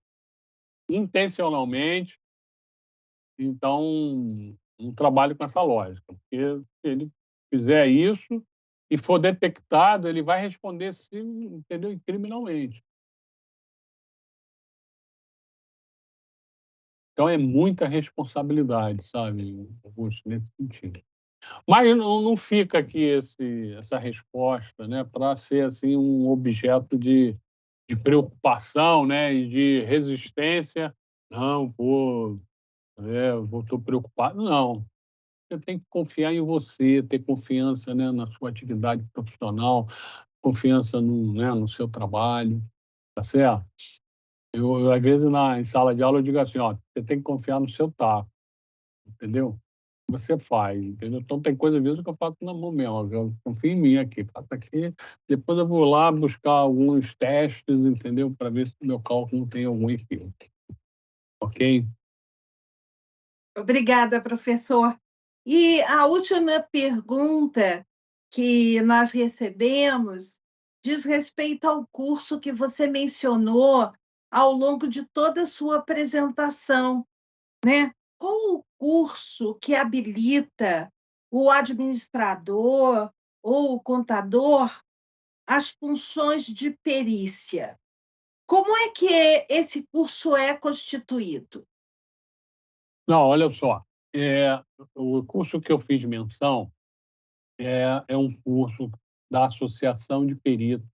Intencionalmente, então não trabalho com essa lógica, porque se ele fizer isso e for detectado, ele vai responder sim, entendeu? Criminalmente. Então é muita responsabilidade, sabe, Augusto, nesse sentido. Mas não fica aqui essa resposta, né, para ser, assim, um objeto de preocupação, né, e de resistência. "Não, pô, eu estou preocupado", não. Você tem que confiar em você, ter confiança, né, na sua atividade profissional, confiança no seu trabalho, tá certo? Eu às vezes, em sala de aula, eu digo assim: "Ó, você tem que confiar no seu taco", entendeu? você faz, entendeu? Então, tem coisa, às vezes, que eu faço na mão mesmo. Eu confio em mim aqui, faço aqui, depois eu vou lá buscar alguns testes, entendeu? Para ver se o meu cálculo não tem algum equívoco. Ok? Obrigada, professor. E a última pergunta que nós recebemos diz respeito ao curso que você mencionou ao longo de toda a sua apresentação, né? Qual o curso que habilita o administrador ou o contador às funções de perícia? Como é que esse curso é constituído? Não, olha só. O curso que eu fiz menção é um curso da Associação de Peritos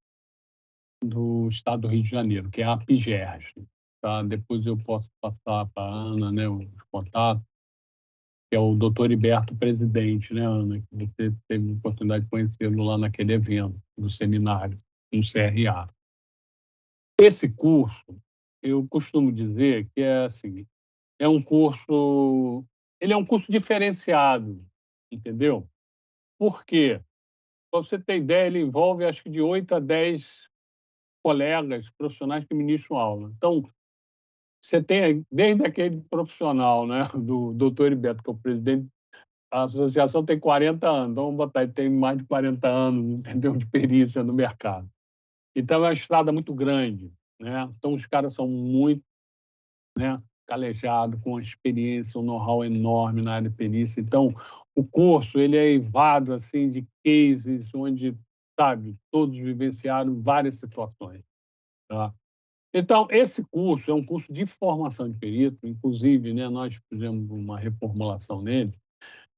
do Estado do Rio de Janeiro, que é a APGERG, tá? Depois eu posso passar para a Ana, né, os contatos, que é o doutor Iberto, presidente, né, Ana, que você teve a oportunidade de conhecê-lo lá naquele evento, no seminário, no CRA. Esse curso, eu costumo dizer que é assim, ele é um curso diferenciado, entendeu? Por quê? Para você ter ideia, ele envolve acho que de 8 a 10 colegas profissionais que ministram aula. Então, você tem desde aquele profissional, né, do doutor Heriberto, que é o presidente, a associação tem 40 anos, então vamos botar, ele tem mais de 40 anos, entendeu, de perícia no mercado. Então é uma estrada muito grande, né? Então os caras são muito, né, calejados, com uma experiência, um know-how enorme na área de perícia. Então, o curso ele é eivado assim de cases onde, sabe, todos vivenciaram várias situações, tá? Então, esse curso é um curso de formação de perito, inclusive, né, nós fizemos uma reformulação nele,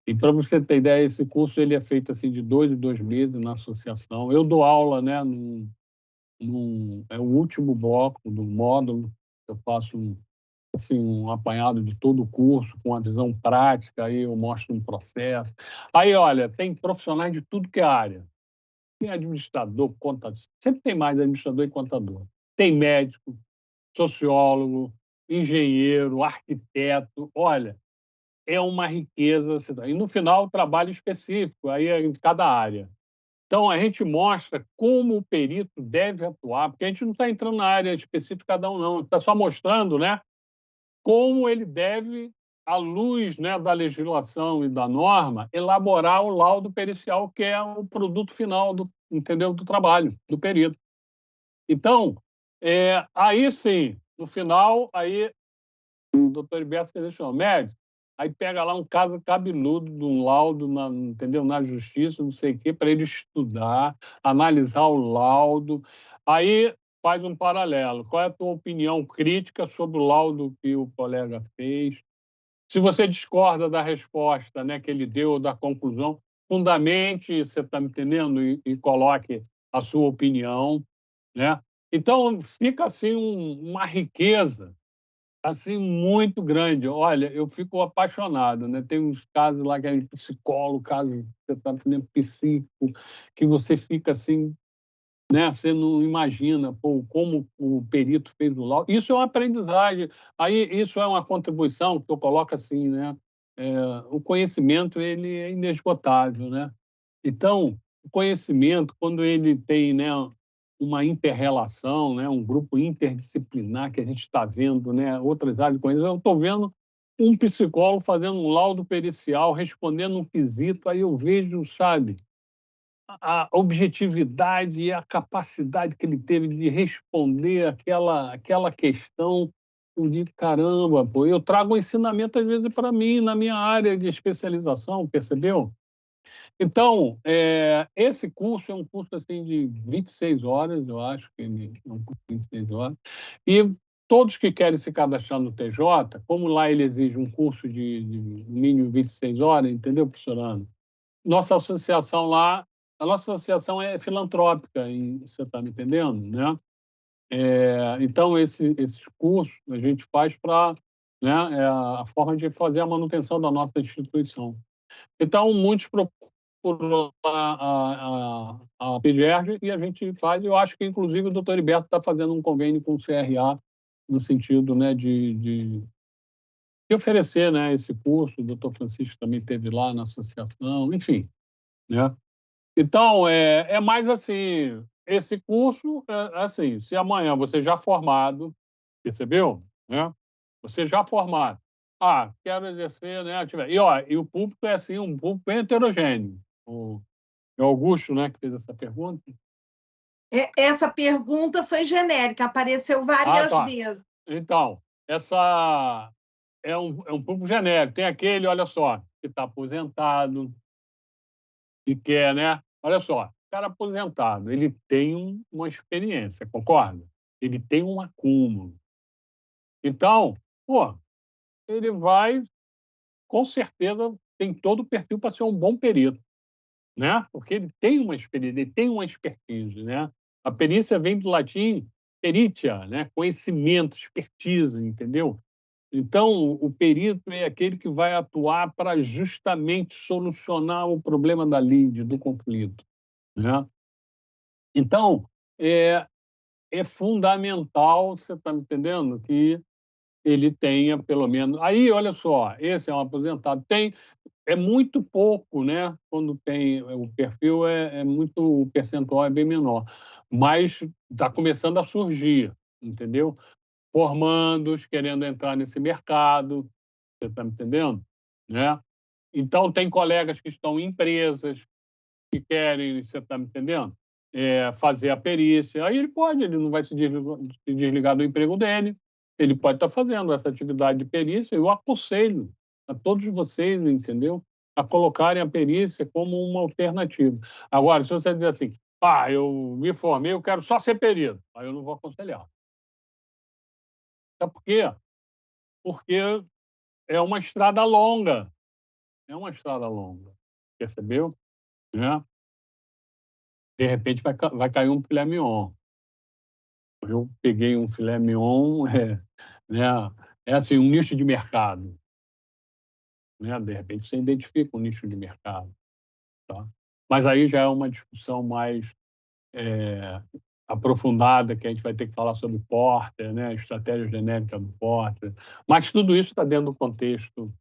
e para você ter ideia, esse curso ele é feito assim de 2 em 2 meses na associação. Eu dou aula, né, é o último bloco do módulo, eu faço assim, um apanhado de todo o curso, com a visão prática, aí eu mostro um processo. Aí, olha, tem profissionais de tudo que é área. Tem administrador, contador, sempre tem mais administrador e contador. Tem médico, sociólogo, engenheiro, arquiteto. Olha, é uma riqueza. E no final, trabalho específico, aí é em cada área. Então, a gente mostra como o perito deve atuar, porque a gente não está entrando na área específica de cada um, não. Está só mostrando, né, como ele deve, à luz, né, da legislação e da norma, elaborar o laudo pericial, que é o produto final do, entendeu, do trabalho do perito. Então, aí sim, no final, aí o doutor Heriberto selecionou médico, aí pega lá um caso cabeludo de um laudo, entendeu, na justiça, não sei o quê, para ele estudar, analisar o laudo, aí faz um paralelo. Qual é a tua opinião crítica sobre o laudo que o colega fez? Se você discorda da resposta, né, que ele deu, ou da conclusão, fundamente, você está me entendendo, e coloque a sua opinião, né? Então, fica assim uma riqueza assim muito grande. Olha, eu fico apaixonado, né? Tem uns casos lá que é psicólogo, caso você está entendendo, psíquico, que você fica assim, né? Você não imagina, pô, como o perito fez o laudo. Isso é uma aprendizagem. Aí isso é uma contribuição que eu coloco assim, né? O conhecimento ele é inesgotável, né? Então, o conhecimento, quando ele tem, né, uma interrelação, né, um grupo interdisciplinar que a gente está vendo, né, outras áreas de conhecimento, eu estou vendo um psicólogo fazendo um laudo pericial, respondendo um quesito, aí eu vejo, sabe, a objetividade e a capacidade que ele teve de responder aquela questão. Eu digo, caramba, pô, eu trago um ensinamento às vezes para mim, na minha área de especialização, percebeu? Então, esse curso é um curso assim de 26 horas, eu acho que ele é um curso de 26 horas, e todos que querem se cadastrar no TJ, como lá ele exige um curso de mínimo 26 horas, entendeu, professor Ana? Nossa associação lá, a nossa associação é filantrópica, você está me entendendo, né? Então, esses cursos a gente faz para, né, é a forma de fazer a manutenção da nossa instituição. Então, muitos procuram a PGERG e a gente faz. Eu acho que, inclusive, o doutor Heriberto está fazendo um convênio com o CRA, no sentido, né, de de oferecer, né, esse curso. O doutor Francisco também esteve lá na associação, enfim, né? Então, é mais assim, esse curso, assim, se amanhã você já formado, percebeu? Né? Você já formado. Ah, quero exercer, né? E o público é assim, um público bem heterogêneo. É o Augusto, né, que fez essa pergunta. Essa pergunta foi genérica, apareceu Ah, várias tá. vezes. Então, essa é um público genérico. Tem aquele, olha só, que está aposentado e quer, né? Olha só, o cara aposentado, ele tem uma experiência, concorda? Ele tem um acúmulo. Então, pô, ele vai, com certeza, tem todo o perfil para ser um bom perito, né? Porque ele tem uma experiência, ele tem uma expertise, né? A perícia vem do latim peritia, né? Conhecimento, expertise, entendeu? Então, o perito é aquele que vai atuar para justamente solucionar o problema da lide, do conflito, né? Então, é fundamental, você está me entendendo, que ele tenha pelo menos. Aí, olha só, esse é um aposentado. É muito pouco, né? Quando tem o perfil, muito, o percentual é bem menor, mas está começando a surgir, entendeu? Formandos querendo entrar nesse mercado, você está me entendendo? Né? Então, tem colegas que estão em empresas que querem, você está me entendendo? Fazer a perícia. Aí ele não vai se desligar do emprego dele, ele pode estar fazendo essa atividade de perícia. Eu aconselho a todos vocês, entendeu? A colocarem a perícia como uma alternativa. Agora, se você dizer assim, eu me formei, eu quero só ser perito, aí eu não vou aconselhar. Sabe por quê? Porque é uma estrada longa. É uma estrada longa, percebeu? Né? De repente vai cair um filé mignon. Eu peguei um filé mignon, né, é assim, um nicho de mercado, né, de repente você identifica um nicho de mercado, tá. Mas aí já é uma discussão mais, aprofundada, que a gente vai ter que falar sobre Porter, né, estratégia genérica do Porter, mas tudo isso está dentro do contexto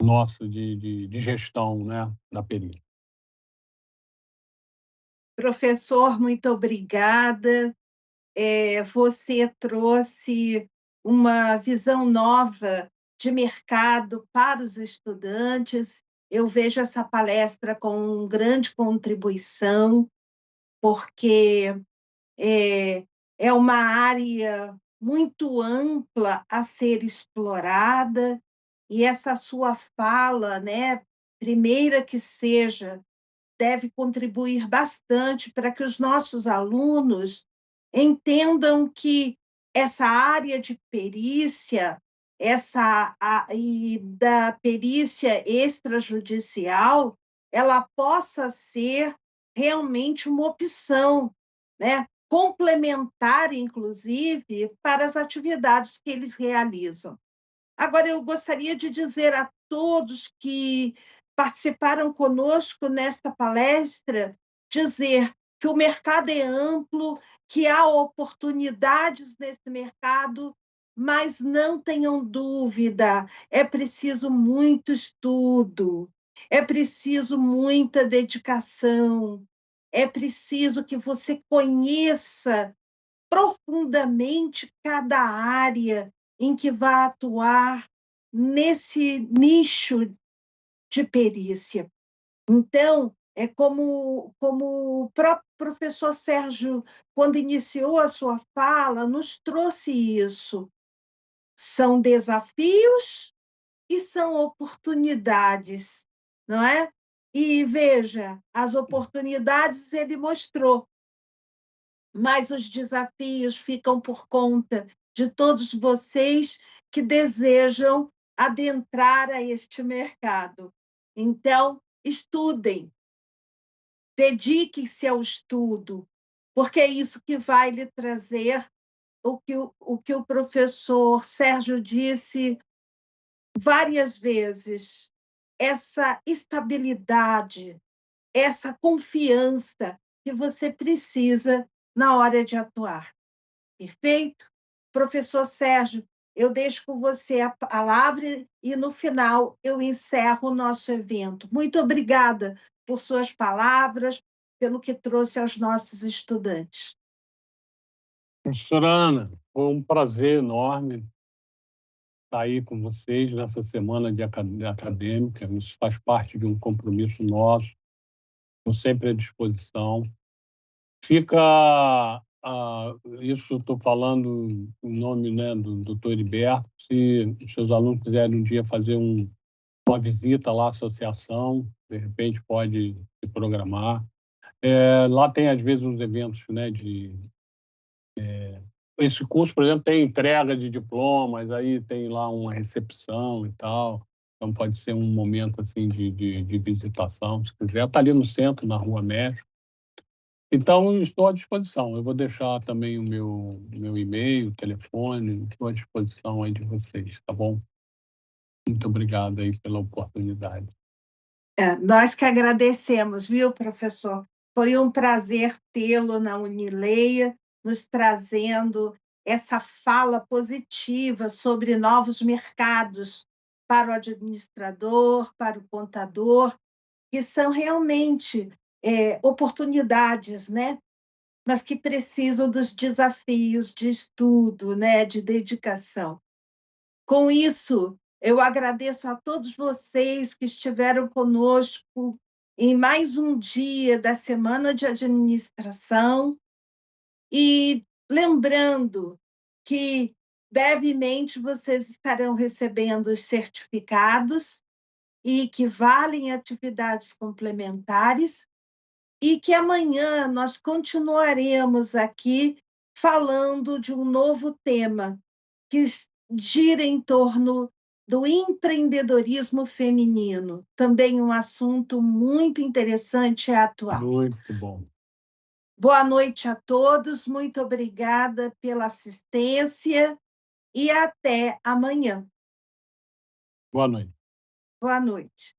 nosso de gestão, né, da perícia. Professor, muito obrigada. Você trouxe uma visão nova de mercado para os estudantes. Eu vejo essa palestra com grande contribuição, porque é uma área muito ampla a ser explorada, e essa sua fala, né, primeira que seja, deve contribuir bastante para que os nossos alunos entendam que essa área de perícia, e da perícia extrajudicial, ela possa ser realmente uma opção, né? Complementar, inclusive, para as atividades que eles realizam. Agora, eu gostaria de dizer a todos que participaram conosco nesta palestra, dizer que o mercado é amplo, que há oportunidades nesse mercado, mas não tenham dúvida, é preciso muito estudo, é preciso muita dedicação, é preciso que você conheça profundamente cada área em que vai atuar nesse nicho de perícia. Então, é como o próprio professor Sérgio, quando iniciou a sua fala, nos trouxe isso. São desafios e são oportunidades, não é? E veja, as oportunidades ele mostrou, mas os desafios ficam por conta de todos vocês que desejam adentrar a este mercado. Então, estudem, dediquem-se ao estudo, porque é isso que vai lhe trazer o que o professor Sérgio disse várias vezes, essa estabilidade, essa confiança que você precisa na hora de atuar. Perfeito? Professor Sérgio, eu deixo com você a palavra e, no final, eu encerro o nosso evento. Muito obrigada por suas palavras, pelo que trouxe aos nossos estudantes. Professora Ana, foi um prazer enorme estar aí com vocês nessa semana acadêmica. Isso faz parte de um compromisso nosso. Estou sempre à disposição. Fica, isso estou falando em nome, né, do doutor Heriberto, se os seus alunos quiserem um dia fazer uma visita lá à associação, de repente pode se programar. Lá tem, às vezes, uns eventos, né, esse curso, por exemplo, tem entrega de diplomas, aí tem lá uma recepção e tal, então pode ser um momento, assim, de visitação, se quiser. Está ali no centro, na Rua México. Então, estou à disposição. Eu vou deixar também o meu e-mail, telefone, estou à disposição aí de vocês, tá bom? Muito obrigado aí pela oportunidade. Nós que agradecemos, viu, professor? Foi um prazer tê-lo na Unileia, nos trazendo essa fala positiva sobre novos mercados para o administrador, para o contador, que são realmente oportunidades, né? Mas que precisam dos desafios de estudo, né? De dedicação. Com isso, eu agradeço a todos vocês que estiveram conosco em mais um dia da Semana de Administração e lembrando que brevemente vocês estarão recebendo os certificados e que valem atividades complementares e que amanhã nós continuaremos aqui falando de um novo tema que gira em torno do empreendedorismo feminino, também um assunto muito interessante e atual. Muito bom. Boa noite a todos, muito obrigada pela assistência e até amanhã. Boa noite. Boa noite.